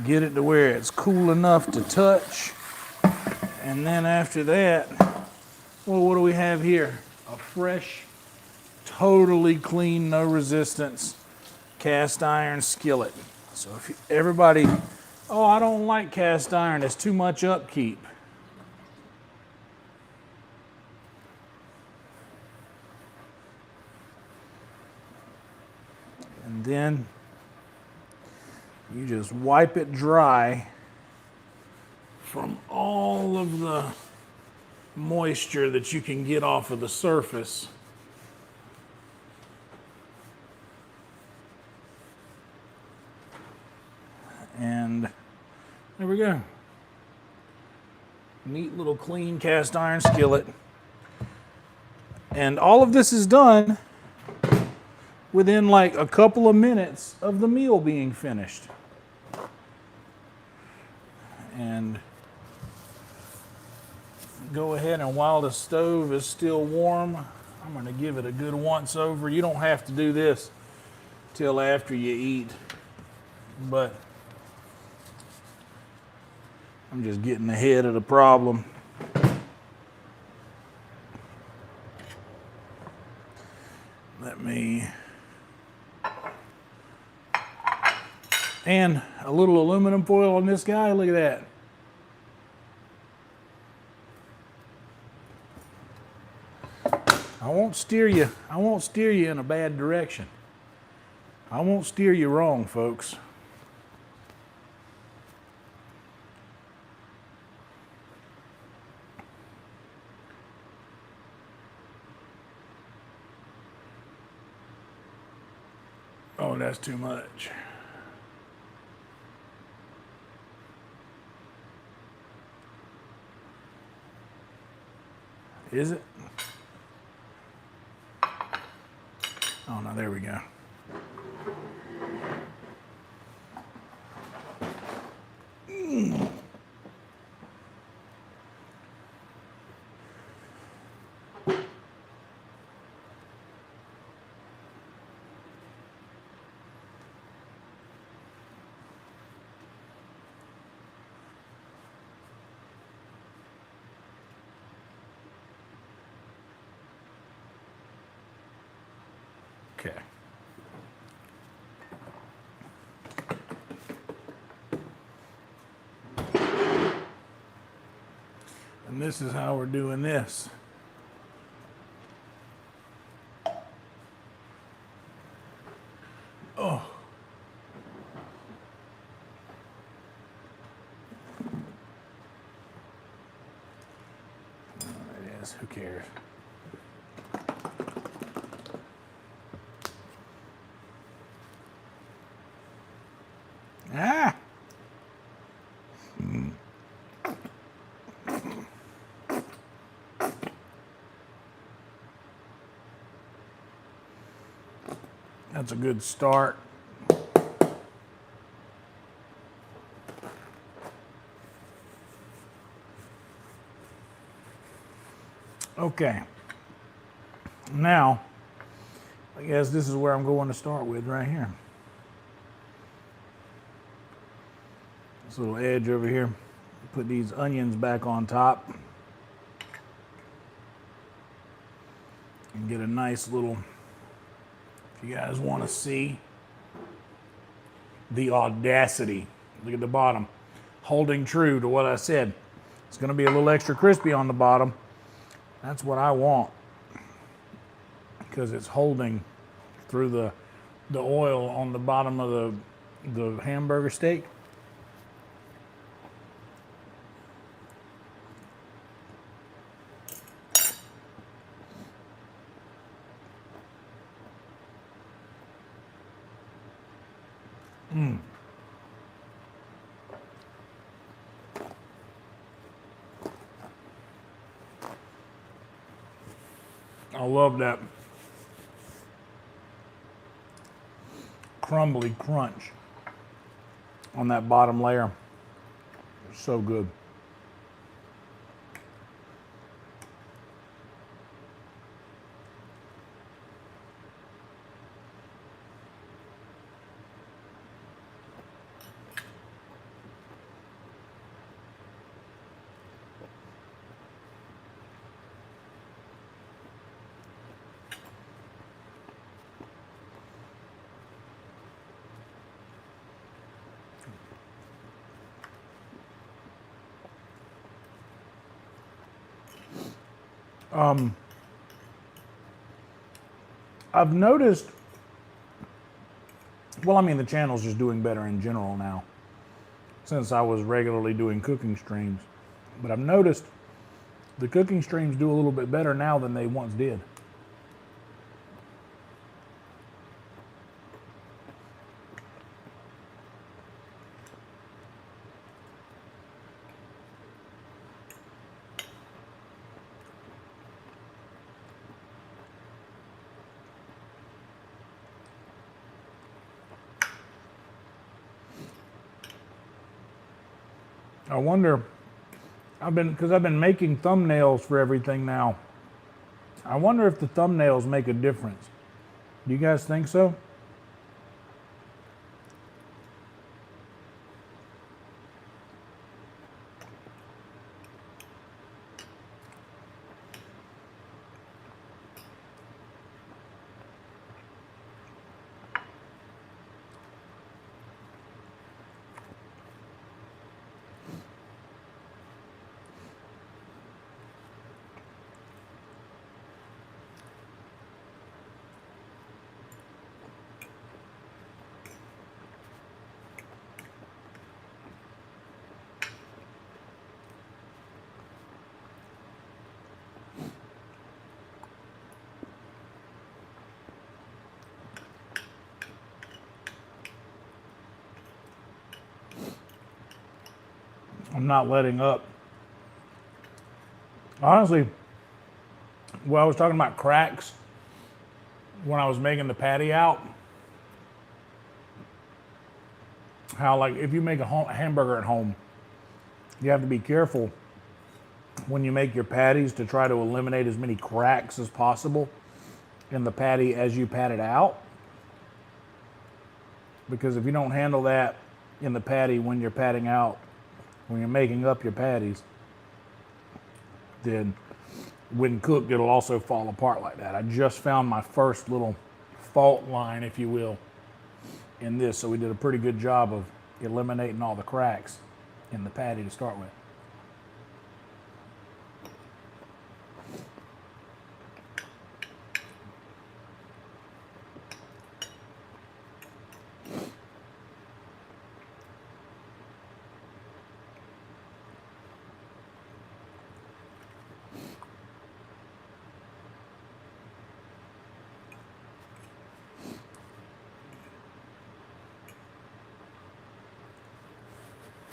Get it to where it's cool enough to touch. And then after that, well, what do we have here? A fresh, totally clean, no resistance cast iron skillet. So if everybody, oh, I don't like cast iron, it's too much upkeep. And then you just wipe it dry from all of the moisture that you can get off of the surface. And there we go. Neat little clean cast iron skillet. And all of this is done within like a couple of minutes of the meal being finished. And go ahead, and while the stove is still warm, I'm going to give it a good once over. You don't have to do this till after you eat, but I'm just getting ahead of the problem. Let me, and a little aluminum foil on this guy, look at that. I won't steer you in a bad direction. I won't steer you wrong, folks. Oh, that's too much. Is it? Oh no, there we go. Okay. And this is how we're doing this. Oh. It is. Who cares? Ah! That's a good start. Okay. Now, I guess this is where I'm going to start with right here. This little edge over here. Put these onions back on top. And get a nice little, if you guys want to see the audacity. Look at the bottom. Holding true to what I said. It's going to be a little extra crispy on the bottom. That's what I want. Because it's holding through the oil on the bottom of the hamburger steak. I love that crumbly crunch on that bottom layer. It's so good. I've noticed, well, I mean, the channel's just doing better in general now, since I was regularly doing cooking streams. But I've noticed the cooking streams do a little bit better now than they once did. I wonder, because I've been making thumbnails for everything now. I wonder if the thumbnails make a difference. Do you guys think so? I'm not letting up. Honestly, Well, I was talking about cracks when I was making the patty out. How, like, if you make a hamburger at home, you have to be careful when you make your patties to try to eliminate as many cracks as possible in the patty as you pat it out. Because if you don't handle that in the patty when you're patting out, when you're making up your patties, then when cooked, it'll also fall apart like that. I just found my first little fault line, if you will, in this. So we did a pretty good job of eliminating all the cracks in the patty to start with.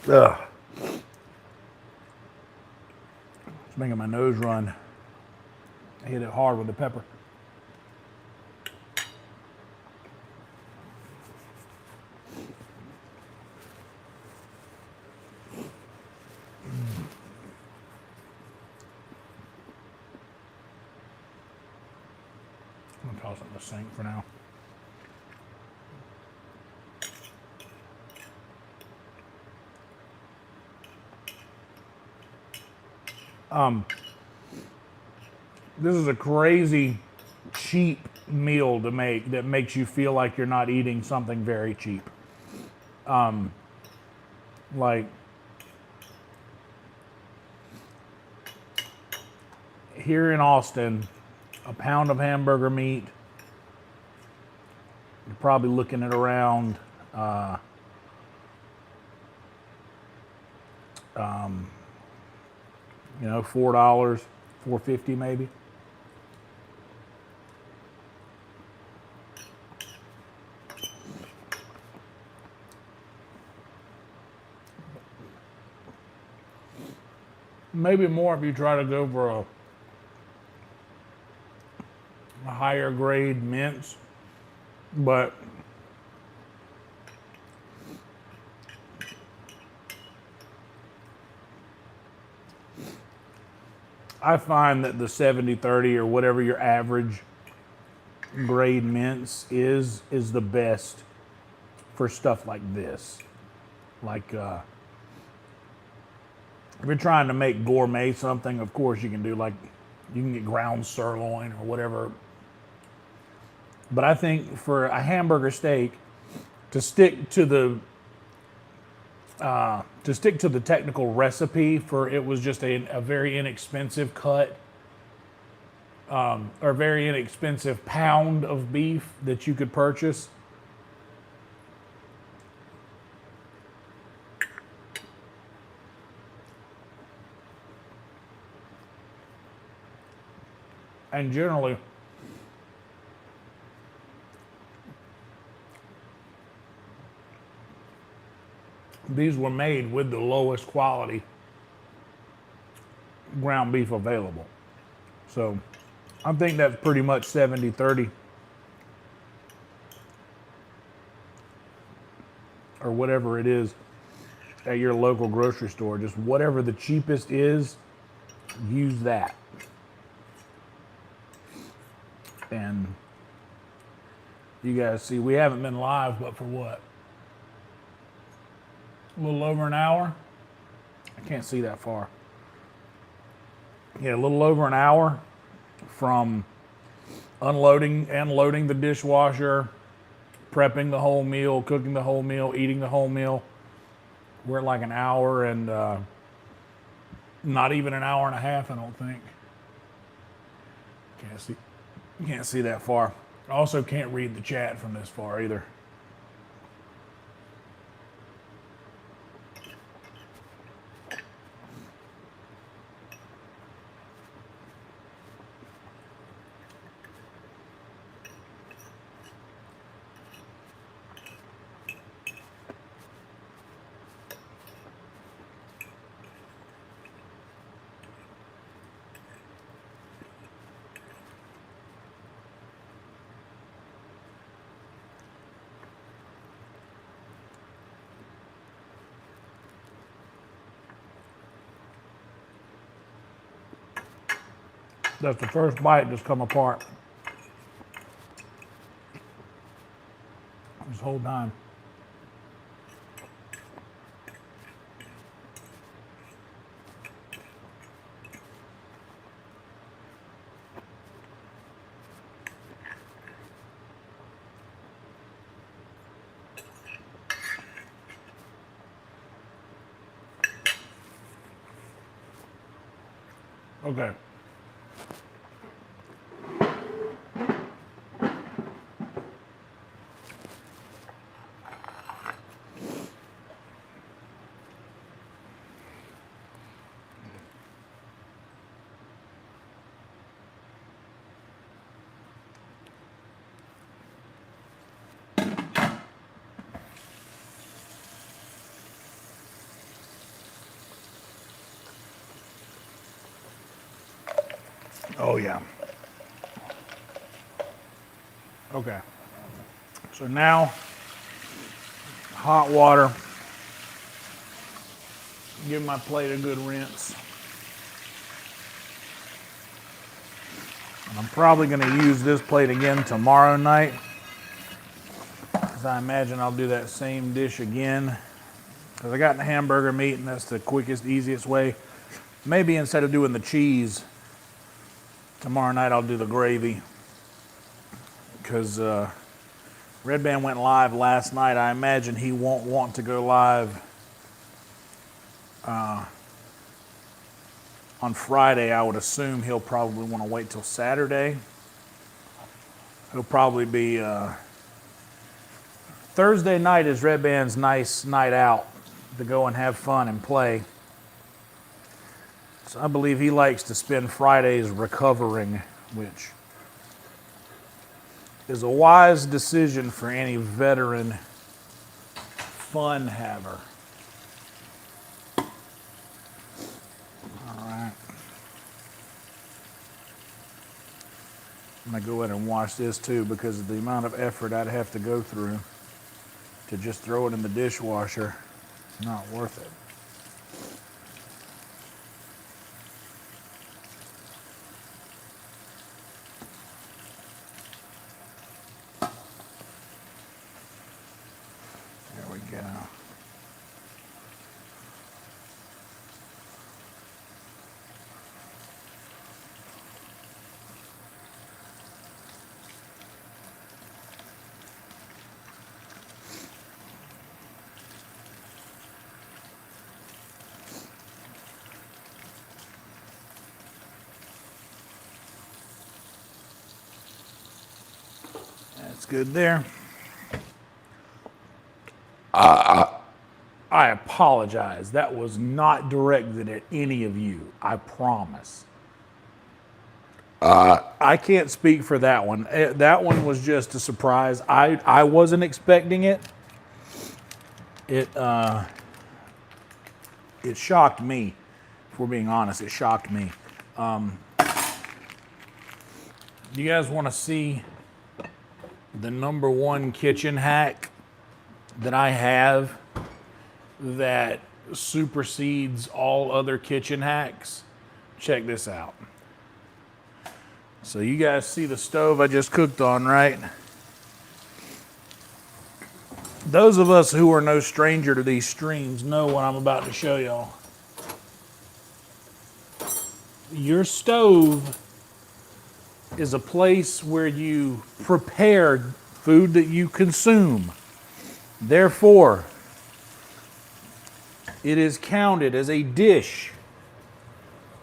Ugh. It's making my nose run. I hit it hard with the pepper. I'm gonna toss it in the sink for now. This is a crazy cheap meal to make that makes you feel like you're not eating something very cheap. Like here in Austin, a pound of hamburger meat, you're probably looking at around $4, $4.50 maybe. Maybe more if you try to go for a higher grade mince, but I find that the 70-30 or whatever your average grade mince is the best for stuff like this. Like if you're trying to make gourmet something, of course you can do you can get ground sirloin or whatever. But I think for a hamburger steak, to stick to the technical recipe for it was just a very inexpensive cut or very inexpensive pound of beef that you could purchase. And generally, these were made with the lowest quality ground beef available. So I think that's pretty much 70-30 or whatever it is at your local grocery store. Just whatever the cheapest is, use that. And you guys see, we haven't been live, but for what? A little over an hour? I can't see that far. Yeah, a little over an hour from unloading and loading the dishwasher, prepping the whole meal, cooking the whole meal, eating the whole meal. We're at like an hour and not even an hour and a half, I don't think. Can't see that far. I also can't read the chat from this far either. That's the first bite just come apart. This whole time. Okay. Oh yeah. Okay. So now, hot water. Give my plate a good rinse. And I'm probably going to use this plate again tomorrow night, because I imagine I'll do that same dish again. Because I got the hamburger meat, and that's the quickest, easiest way. Maybe instead of doing the cheese, tomorrow night I'll do the gravy. Because Red Band went live last night. I imagine he won't want to go live on Friday. I would assume he'll probably want to wait till Saturday. He'll probably be Thursday night is Red Band's nice night out to go and have fun and play. So I believe he likes to spend Fridays recovering, which is a wise decision for any veteran fun haver. All right. I'm going to go ahead and wash this too, because of the amount of effort I'd have to go through to just throw it in the dishwasher. It's not worth it. There we go. That's good there. I apologize. That was not directed at any of you. I promise. I can't speak for that one. That one was just a surprise. I wasn't expecting it. It shocked me. If we're being honest, it shocked me. Do you guys want to see the #1 kitchen hack that I have that supersedes all other kitchen hacks? Check this out. So you guys see the stove I just cooked on, right? Those of us who are no stranger to these streams know what I'm about to show y'all. Your stove is a place where you prepare food that you consume. Therefore, it is counted as a dish.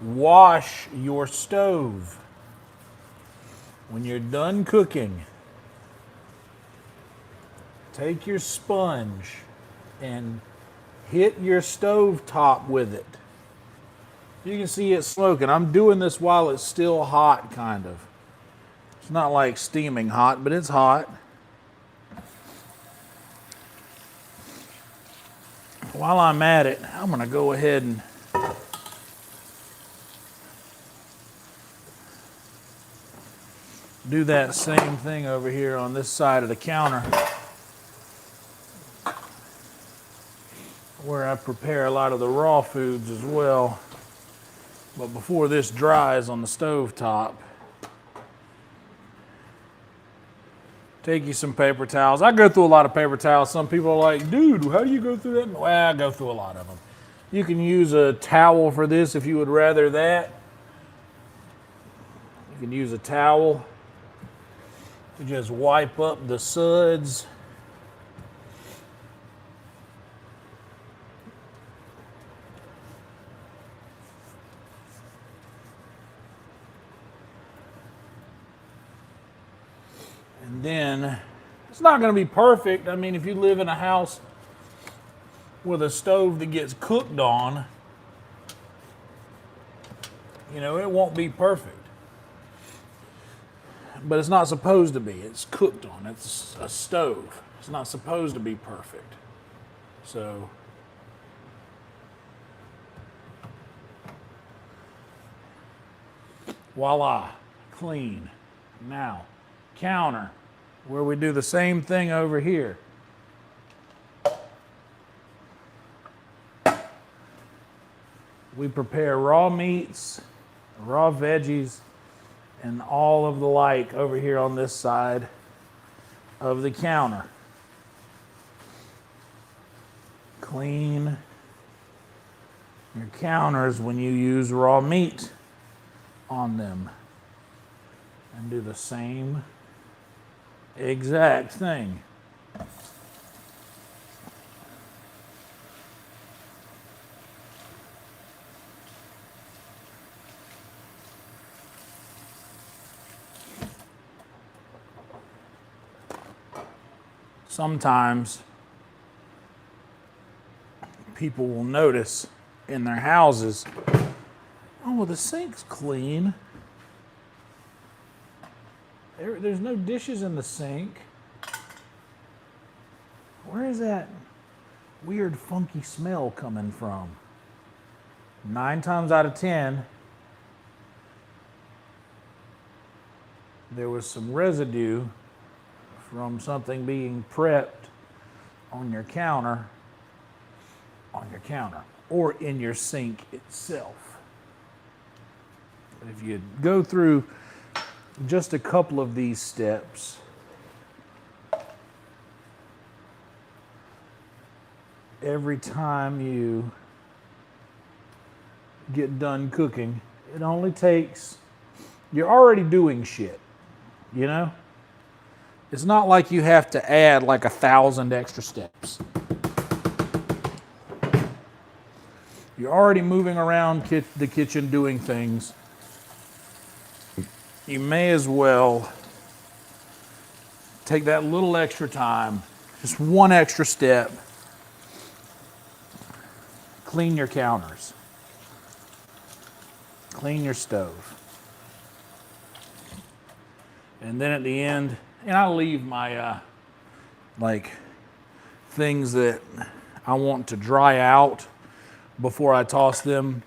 Wash your stove. When you're done cooking, take your sponge and hit your stove top with it. You can see it smoking. I'm doing this while it's still hot, kind of. It's not like steaming hot, but it's hot. While I'm at it, I'm going to go ahead and do that same thing over here on this side of the counter, where I prepare a lot of the raw foods as well. But before this dries on the stove top, take you some paper towels. I go through a lot of paper towels. Some people are like, dude, how do you go through that? Well, I go through a lot of them. You can use a towel for this if you would rather that. You can use a towel to just wipe up the suds. And then, it's not going to be perfect. I mean, if you live in a house with a stove that gets cooked on, you know, it won't be perfect. But it's not supposed to be. It's cooked on. It's a stove. It's not supposed to be perfect. So, voila, clean. Now, counter, where we do the same thing over here. We prepare raw meats, raw veggies, and all of the like over here on this side of the counter. Clean your counters when you use raw meat on them. And do the same exact thing. Sometimes people will notice in their houses, oh, well, the sink's clean. There's no dishes in the sink. Where is that weird, funky smell coming from? 9 times out of 10, there was some residue from something being prepped on your counter, or in your sink itself. But if you go through just a couple of these steps, every time you get done cooking, it only takes, you're already doing shit, you know? It's not like you have to add like 1,000 extra steps. You're already moving around the kitchen doing things. You may as well take that little extra time, just one extra step. Clean your counters. Clean your stove. And then at the end, and I leave my like things that I want to dry out before I toss them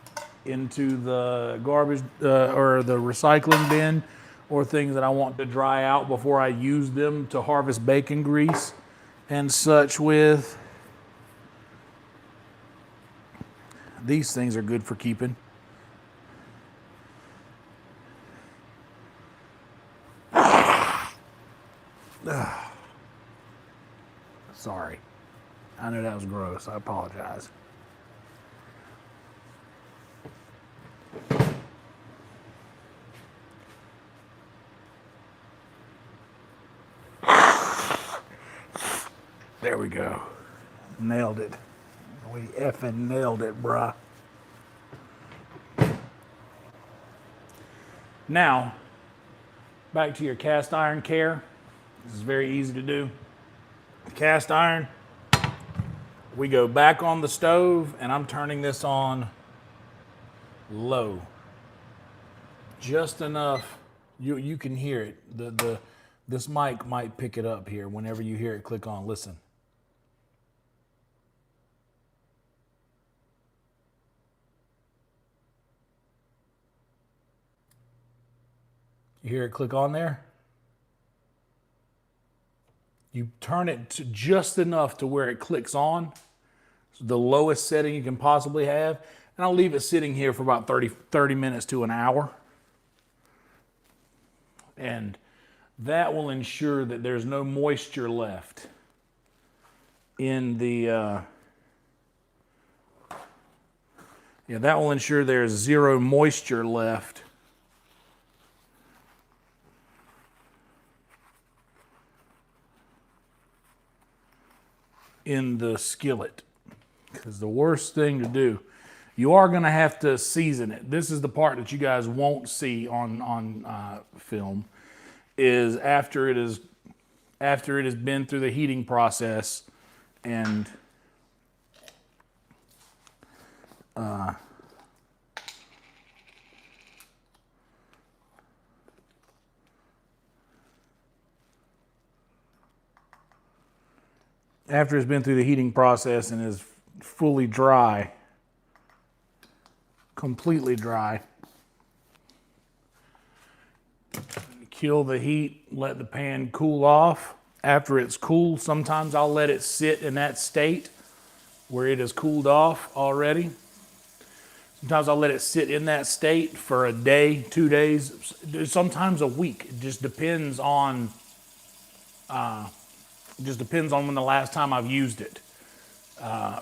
into the garbage or the recycling bin, or things that I want to dry out before I use them to harvest bacon grease and such with. These things are good for keeping. Sorry. I know that was gross. I apologize. There we go. Nailed it. We effing nailed it, bruh. Now, back to your cast iron care. This is very easy to do. Cast iron, we go back on the stove, and I'm turning this on low. Just enough, you can hear it. This mic might pick it up here whenever you hear it click on. Listen. You hear it click on there? You turn it to just enough to where it clicks on, the lowest setting you can possibly have. And I'll leave it sitting here for about 30 minutes to an hour. And that will ensure that there's no moisture left in the, that will ensure there's zero moisture left in the skillet. Because the worst thing to do, you are going to have to season it. This is the part that you guys won't see on film, is after it has been through the heating process and after it's been through the heating process and is fully dry, completely dry, kill the heat, let the pan cool off. After it's cool, sometimes I'll let it sit in that state where it has cooled off already. Sometimes I'll let it sit in that state for a day, 2 days, sometimes a week. It just depends on when the last time I've used it,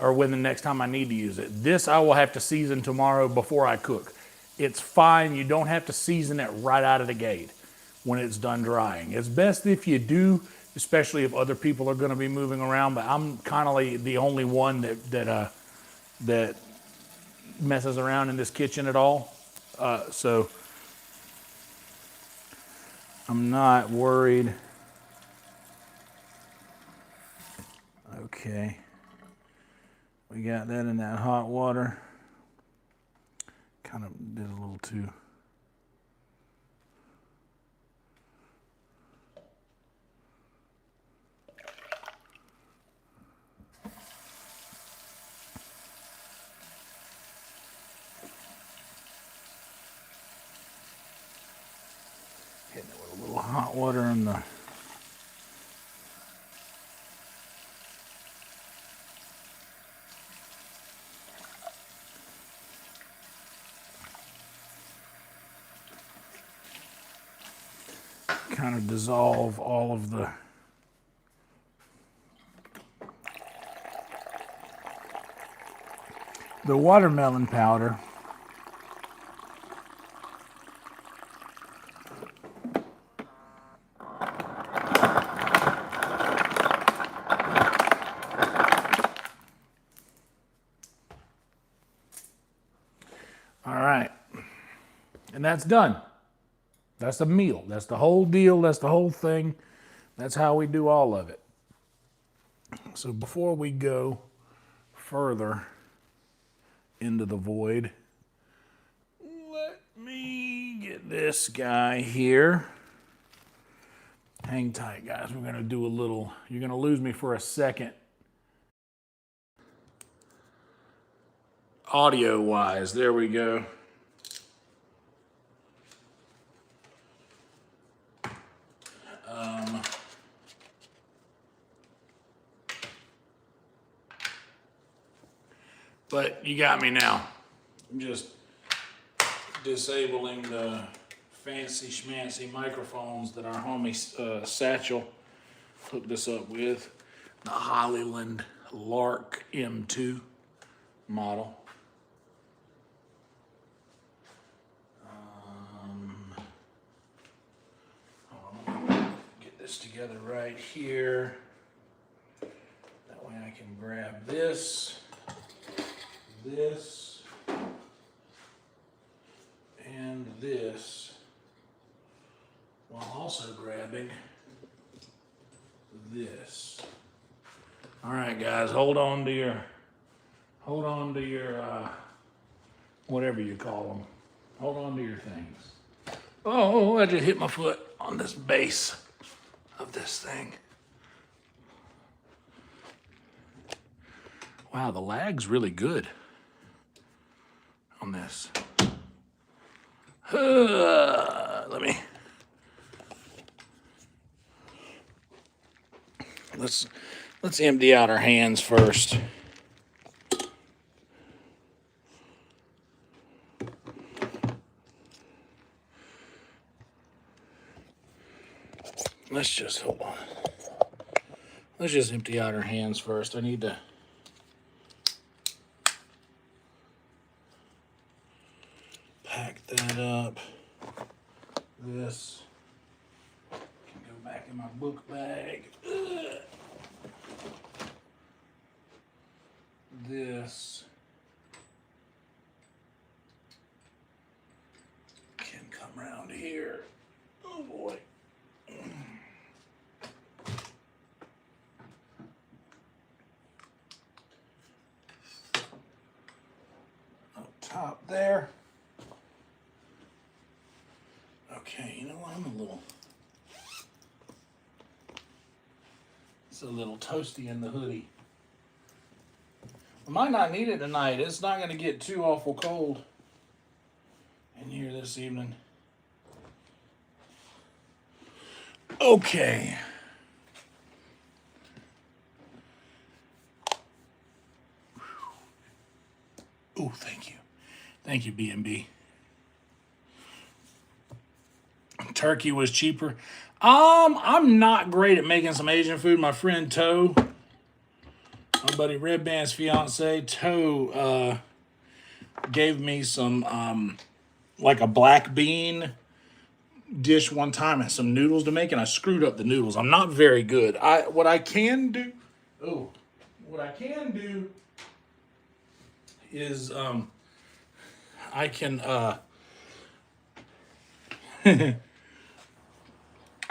or when the next time I need to use it. This I will have to season tomorrow before I cook. It's fine. You don't have to season it right out of the gate when it's done drying. It's best if you do, especially if other people are going to be moving around. But I'm kind of like the only one that messes around in this kitchen at all, so I'm not worried. Okay, we got that in that hot water. Kind of did a little too. Hitting it with a little hot water in the kind of dissolve all of the watermelon powder. All right, and that's done. That's a meal. That's the whole deal. That's the whole thing. That's how we do all of it. So before we go further into the void, let me get this guy here. Hang tight, guys. We're going to do a little, you're going to lose me for a second. Audio-wise, there we go. But you got me now. I'm just disabling the fancy schmancy microphones that our homie Satchel hooked us up with. The Hollyland Lark M2 model. Get this together right here. That way I can grab this, and this, while also grabbing this. All right, guys, hold on to your whatever you call them. Hold on to your things. Oh, I just hit my foot on this base of this thing. Wow, the lag's really good on this. Let's empty out our hands first. let's just, hold on. Let's just empty out our hands first. I need to pack that up. This can go back in my book bag. This can come around here. Oh boy. Up top there. Okay, you know what? It's a little toasty in the hoodie. I might not need it tonight. It's not going to get too awful cold in here this evening. Okay. Oh, thank you. Thank you, B&B. Turkey was cheaper. I'm not great at making some Asian food. My friend Toe, my buddy Red Band's fiance, Toe, gave me some like a black bean dish one time and some noodles to make, and I screwed up the noodles. I'm not very good. What I can do is I can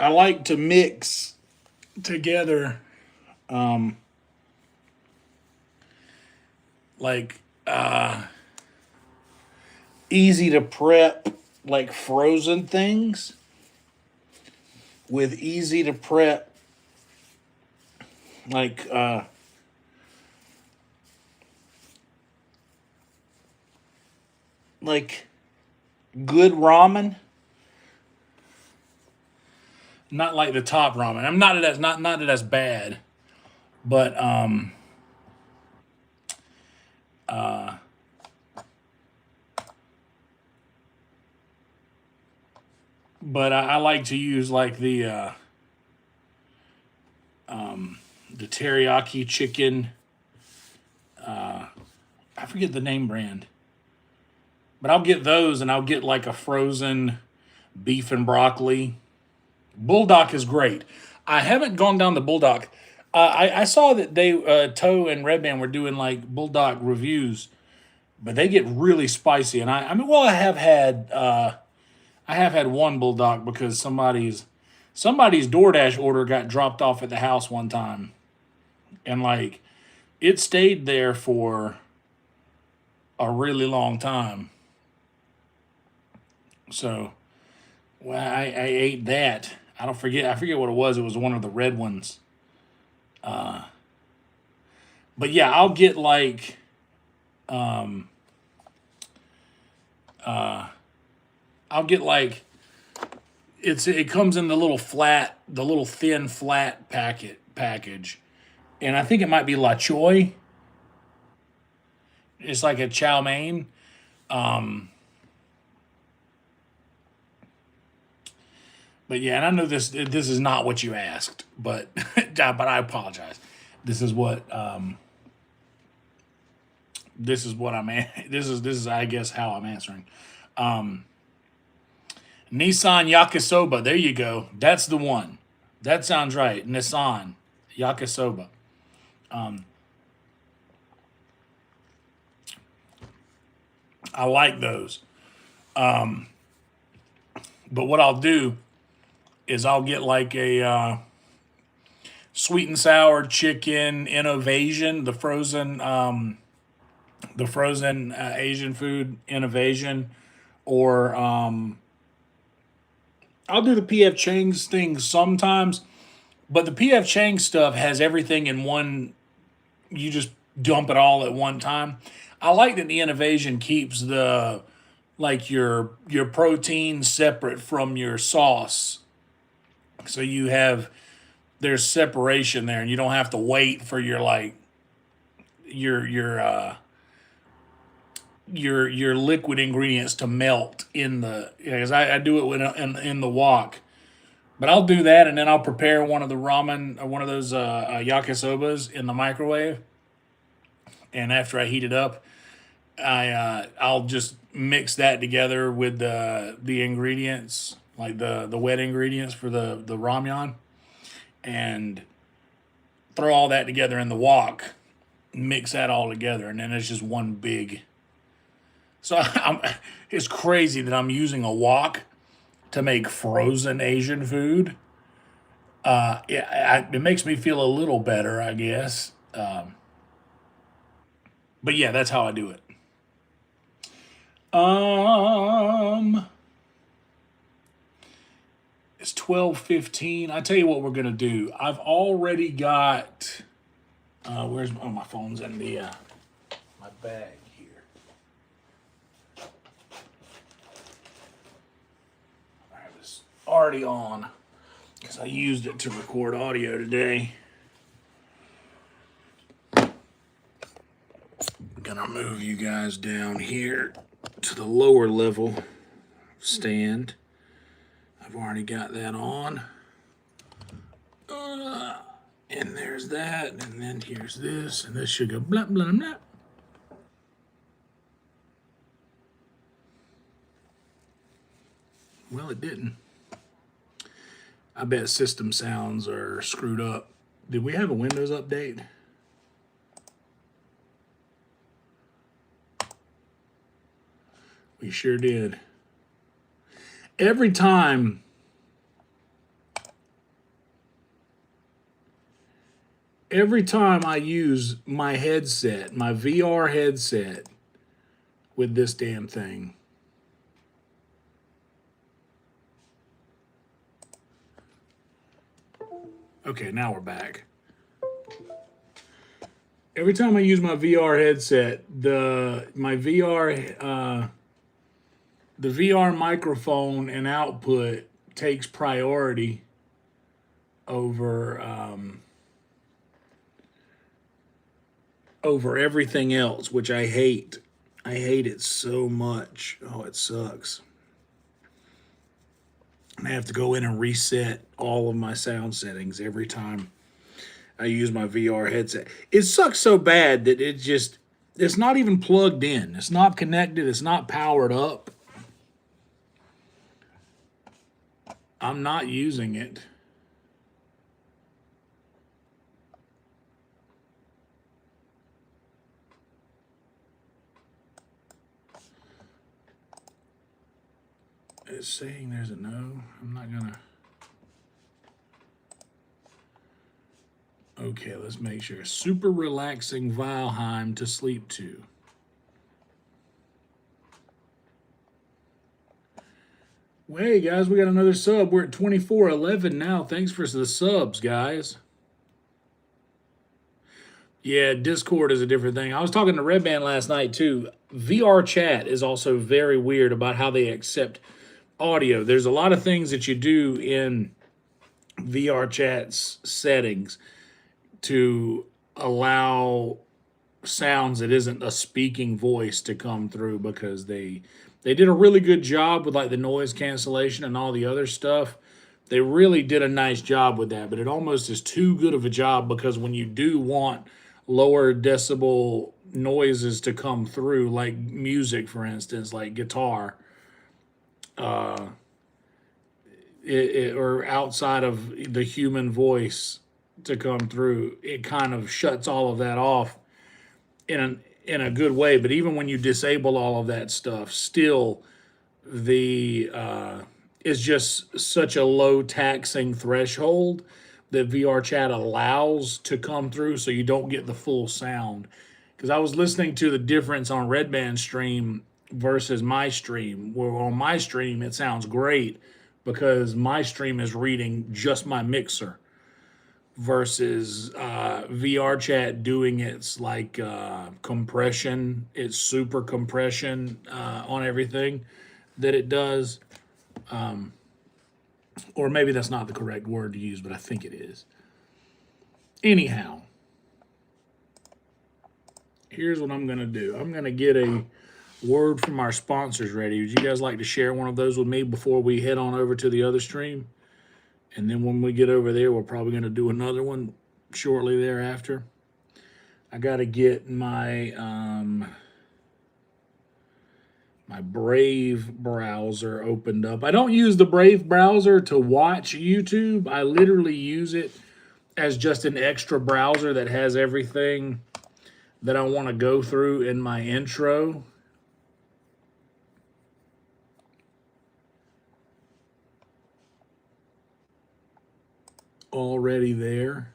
I like to mix together like easy to prep, like frozen things with easy to prep like good ramen. Not like the top ramen. I'm not that that's bad, but I like to use like the teriyaki chicken. I forget the name brand, but I'll get those, and I'll get like a frozen beef and broccoli. Bulldog is great. I haven't gone down the Bulldog. I saw that they Toe and Red Band were doing like Bulldog reviews, but they get really spicy. And I mean, well, I have had one Bulldog because somebody's DoorDash order got dropped off at the house one time, and like it stayed there for a really long time. So, well, I ate that. I forget what it was. It was one of the red ones. But yeah, I'll get like it comes in the little thin flat package, and I think it might be La Choy. It's like a chow mein. But yeah, and I know this is not what you asked, but I apologize. This is what I'm this is I guess how I'm answering. Nissan Yakisoba. There you go. That's the one. That sounds right. Nissan Yakisoba. I like those. But what I'll do is I'll get like a sweet and sour chicken innovation, the frozen Asian food innovation, or I'll do the PF Chang's thing sometimes, but the PF Chang stuff has everything in one. You just dump it all at one time. I like that the innovation keeps the like your protein separate from your sauce, so there's separation there, and you don't have to wait for your like your liquid ingredients to melt in the, because I do it when in the wok. But I'll do that, and then I'll prepare one of the ramen or one of those yakisobas in the microwave. And after I heat it up, I'll just mix that together with the ingredients, like the wet ingredients for the ramyun, and throw all that together in the wok. Mix that all together, and then it's just one big. So it's crazy that I'm using a wok to make frozen Asian food. It makes me feel a little better, I guess. But yeah, that's how I do it. Um, it's 12:15. I tell you what we're gonna do. I've already got. Where's my phone's in the my bag here. I was already on because I used it to record audio today. I'm gonna move you guys down here to the lower level stand. I've already got that on. And there's that, and then here's this, and this should go blah, blah, blah. Well, it didn't. I bet system sounds are screwed up. Did we have a Windows update? We sure did. Every time I use my headset, my VR headset with this damn thing, okay, now we're back. Every time I use my VR headset, the VR microphone and output takes priority over over everything else, which I hate. I hate it so much. Oh, it sucks. And I have to go in and reset all of my sound settings every time I use my VR headset. It sucks so bad that it's not even plugged in. It's not connected. It's not powered up. I'm not using it. It's saying there's a no. I'm not gonna. Okay, let's make sure. Super relaxing Valheim to sleep to. Well, hey guys, we got another sub. We're at 2411 now. Thanks for the subs, guys. Yeah, Discord is a different thing. I was talking to Red Band last night too. VR chat is also very weird about how they accept audio. There's a lot of things that you do in VR chat's settings to allow sounds that isn't a speaking voice to come through, because they did a really good job with like the noise cancellation and all the other stuff. They really did a nice job with that, but it almost is too good of a job, because when you do want lower decibel noises to come through, like music, for instance, like guitar, or outside of the human voice to come through, it kind of shuts all of that off in a good way. But even when you disable all of that stuff, still the is just such a low taxing threshold that VR chat allows to come through, so you don't get the full sound. Because I was listening to the difference on Red Band stream versus my stream, where on my stream it sounds great because my stream is reading just my mixer, versus VR chat doing its like compression, its super compression on everything that it does. Or maybe that's not the correct word to use, but I think it is. Anyhow, here's what I'm going to do. I'm going to get a word from our sponsors ready. Would you guys like to share one of those with me before we head on over to the other stream? And then when we get over there, we're probably going to do another one shortly thereafter. I got to get my my Brave browser opened up. I don't use the Brave browser to watch YouTube. I literally use it as just an extra browser that has everything that I want to go through in my intro. Already there.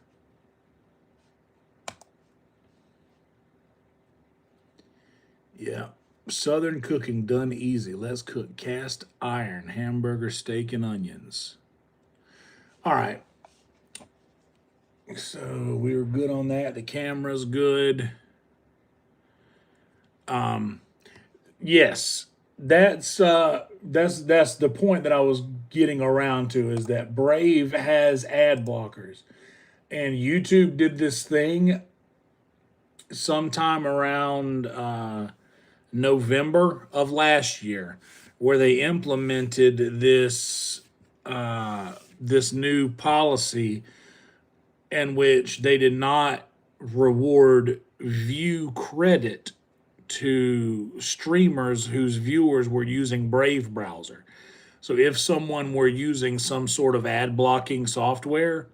Yeah. Southern cooking done easy. Let's cook cast iron, hamburger, steak, and onions. All right. So we were good on that. The camera's good. Yes, that's the point that I was getting around to, is that Brave has ad blockers, and YouTube did this thing sometime around November of last year, where they implemented this new policy in which they did not reward view credit to streamers whose viewers were using Brave browser. So if someone were using some sort of ad blocking software,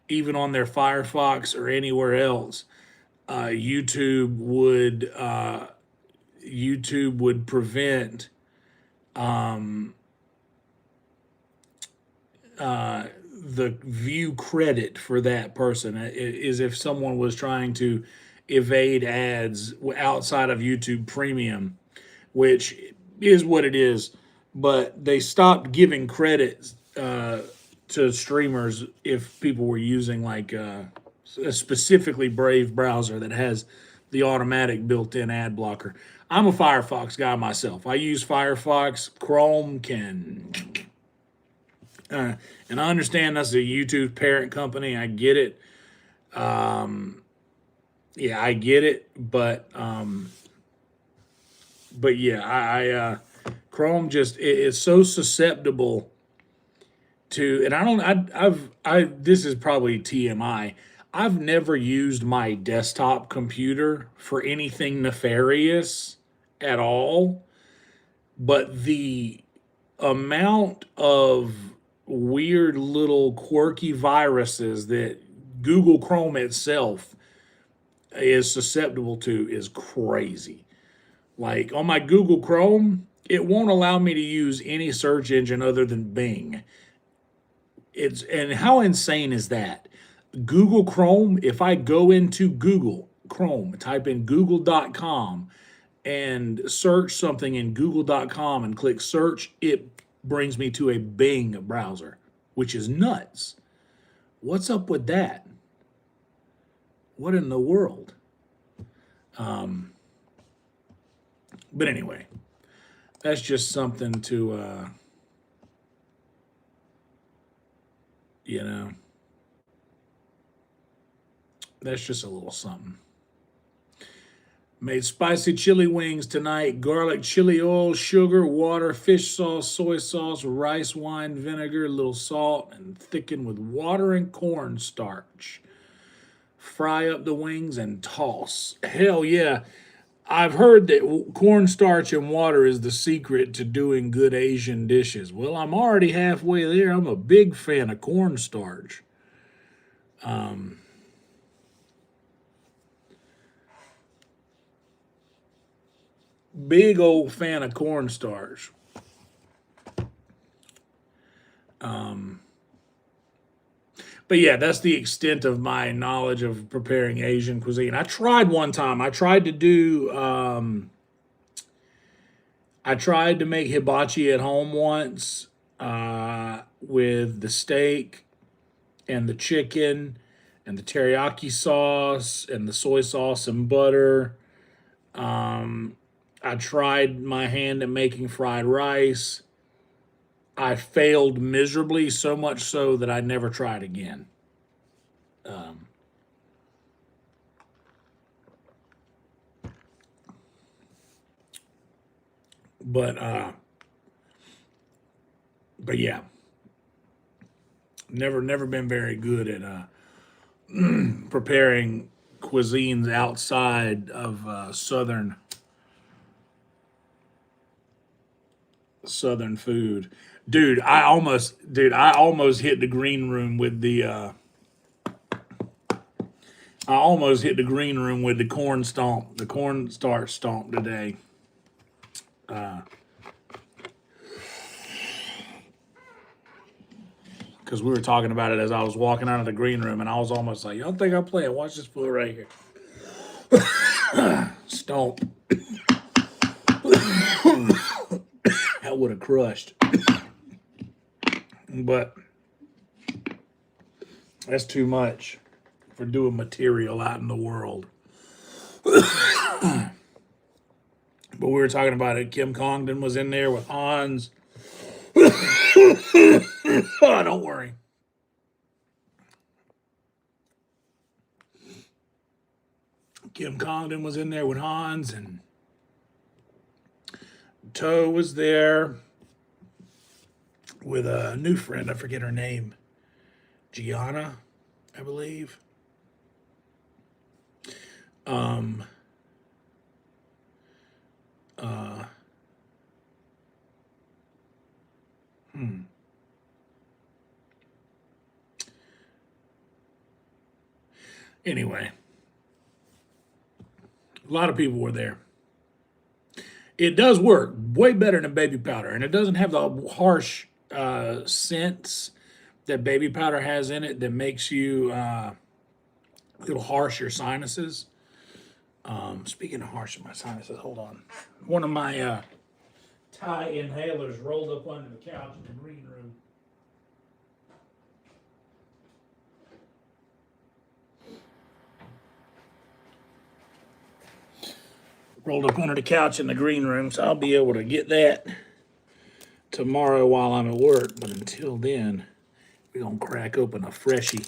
even on their Firefox or anywhere else, YouTube would prevent the view credit for that person, is if someone was trying to evade ads outside of YouTube Premium, which is what it is. But they stopped giving credit to streamers if people were using like a specifically Brave browser that has the automatic built-in ad blocker. I'm a Firefox guy myself. I use Firefox. Chrome can and I understand that's a YouTube parent company. I get it. Yeah, I get it. But yeah, Chrome just is so susceptible to, and I don't, I this is probably TMI. I've never used my desktop computer for anything nefarious at all, but the amount of weird little quirky viruses that Google Chrome itself is susceptible to is crazy. Like on my Google Chrome, it won't allow me to use any search engine other than Bing. And how insane is that? Google Chrome, if I go into Google Chrome, type in google.com and search something in google.com and click search, it brings me to a Bing browser, which is nuts. What's up with that? What in the world? But anyway, that's just something to, you know, that's just a little something. Made spicy chili wings tonight. Garlic, chili oil, sugar, water, fish sauce, soy sauce, rice wine vinegar, a little salt, and thicken with water and cornstarch. Fry up the wings and toss. Hell yeah. I've heard that cornstarch and water is the secret to doing good Asian dishes. Well, I'm already halfway there. I'm a big fan of cornstarch. Big old fan of cornstarch. But yeah, that's the extent of my knowledge of preparing Asian cuisine. I tried one time. I tried to do. I tried to make hibachi at home once with the steak and the chicken and the teriyaki sauce and the soy sauce and butter. I tried my hand at making fried rice. I failed miserably, so much so that I never tried again. But but yeah, Never been very good at preparing cuisines outside of southern food. Dude, I almost hit the green room with the cornstarch stomp today. Because we were talking about it as I was walking out of the green room, and I was almost like, y'all think I'm playing? Watch this fool right here. Stomp. That would have crushed. But that's too much for doing material out in the world. But we were talking about it. Kim Congdon was in there with Hans. Oh, don't worry. Kim Congdon was in there with Hans, and Toe was there with a new friend. I forget her name. Gianna, I believe. Anyway, a lot of people were there. It does work way better than baby powder, and it doesn't have the harsh scents that baby powder has in it that makes you it'll harsh your sinuses. Speaking of harsh my sinuses, hold on. One of my Thai inhalers rolled up under the couch in the green room. Rolled up under the couch in the green room, so I'll be able to get that tomorrow while I'm at work. But until then, we're going to crack open a freshie.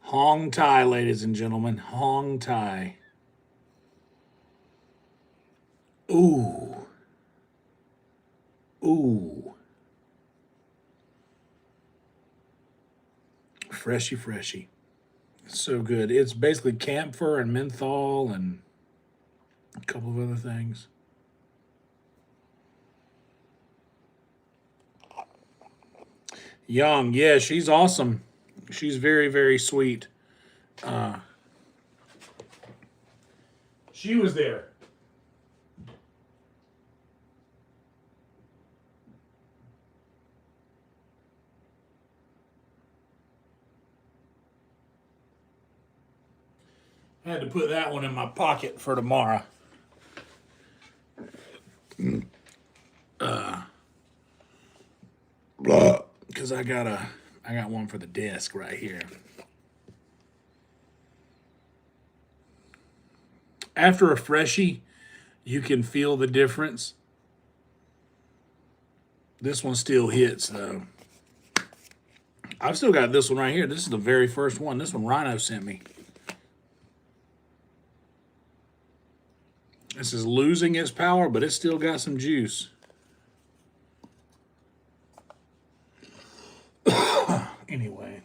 Hong Thai, ladies and gentlemen. Hong Thai. Ooh. Ooh. Freshy. So good. It's basically camphor and menthol and a couple of other things. Young, yeah, she's awesome. She's very, very sweet. She was there. I had to put that one in my pocket for tomorrow. Because I got one for the desk right here. After a freshie, you can feel the difference. This one still hits though. I've still got this one right here. This is the very first one. This one Rhino sent me. This is losing its power, but it's still got some juice. Anyway,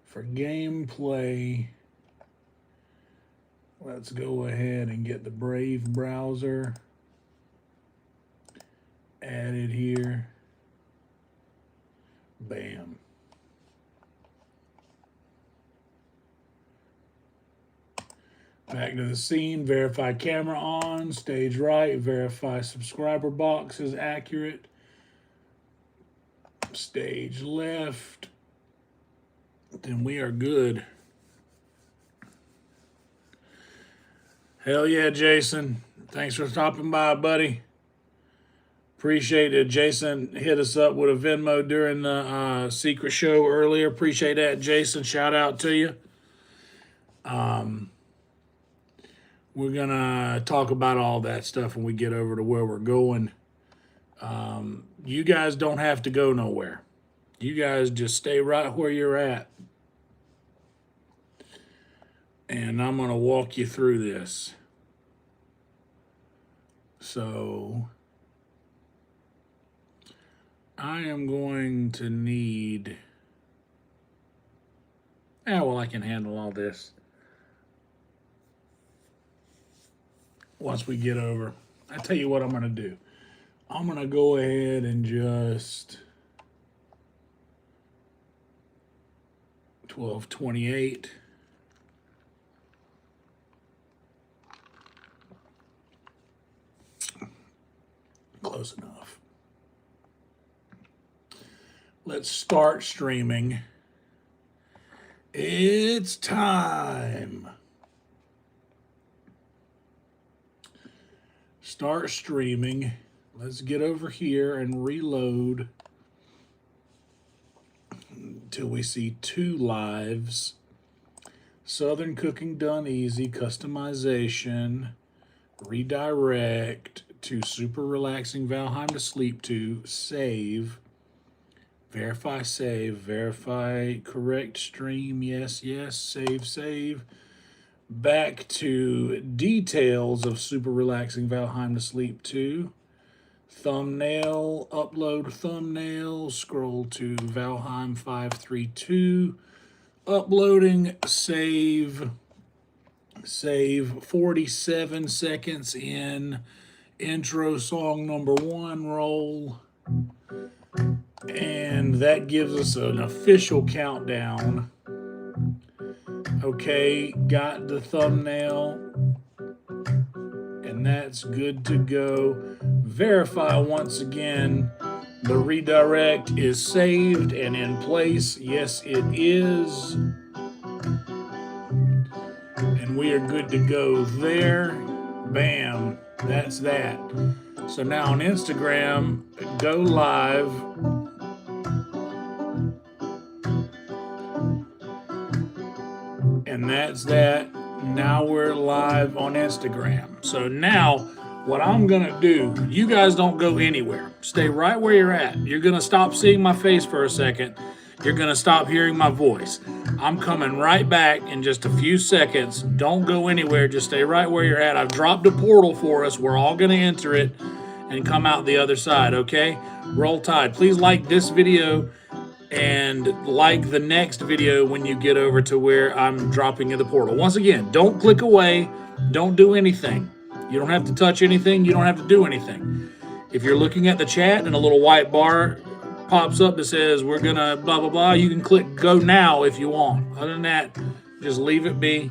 for gameplay, let's go ahead and get the Brave browser added here. Bam. Back to the scene, verify camera on, stage right, verify subscriber box is accurate. Stage left. Then we are good. Hell yeah, Jason. Thanks for stopping by, buddy. Appreciate it. Jason hit us up with a Venmo during the secret show earlier. Appreciate that, Jason. Shout out to you. We're going to talk about all that stuff when we get over to where we're going. You guys don't have to go nowhere. You guys just stay right where you're at. And I'm going to walk you through this. So I am going to need, well, I can handle all this once we get over. I tell you what I'm going to do. I'm going to go ahead and just 1228. Close enough. Let's start streaming. It's time. Start streaming. Let's get over here and reload until we see 2 lives. Southern Cooking Done Easy, customization, redirect to Super Relaxing Valheim to Sleep to, save, verify, verify correct stream, yes, save, back to details of Super Relaxing Valheim to Sleep 2, thumbnail, upload thumbnail, scroll to Valheim 532, uploading, save 47 seconds in, intro song number 1, roll, and that gives us an official countdown. Okay, got the thumbnail, and that's good to go. Verify once again, the redirect is saved and in place. Yes, it is. And we are good to go there. Bam, that's that. So now on Instagram, go live. And that's that. Now we're live on Instagram. So now what I'm gonna do, you guys don't go anywhere. Stay right where you're at. You're gonna stop seeing my face for a second. You're gonna stop hearing my voice. I'm coming right back in just a few seconds. Don't go anywhere. Just stay right where you're at. I've dropped a portal for us. We're all gonna enter it and come out the other side, okay? Roll Tide. Please like this video and like the next video when you get over to where I'm dropping in the portal. Once again, don't click away. Don't do anything. You don't have to touch anything. You don't have to do anything. If you're looking at the chat and a little white bar pops up that says we're gonna blah blah blah, you can click go now if you want. Other than that, just leave it be.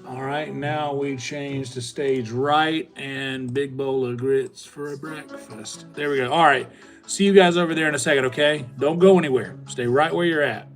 All right, now we change to stage right and big bowl of grits for a breakfast. There we go. All right, see you guys over there in a second, okay? Don't go anywhere. Stay right where you're at.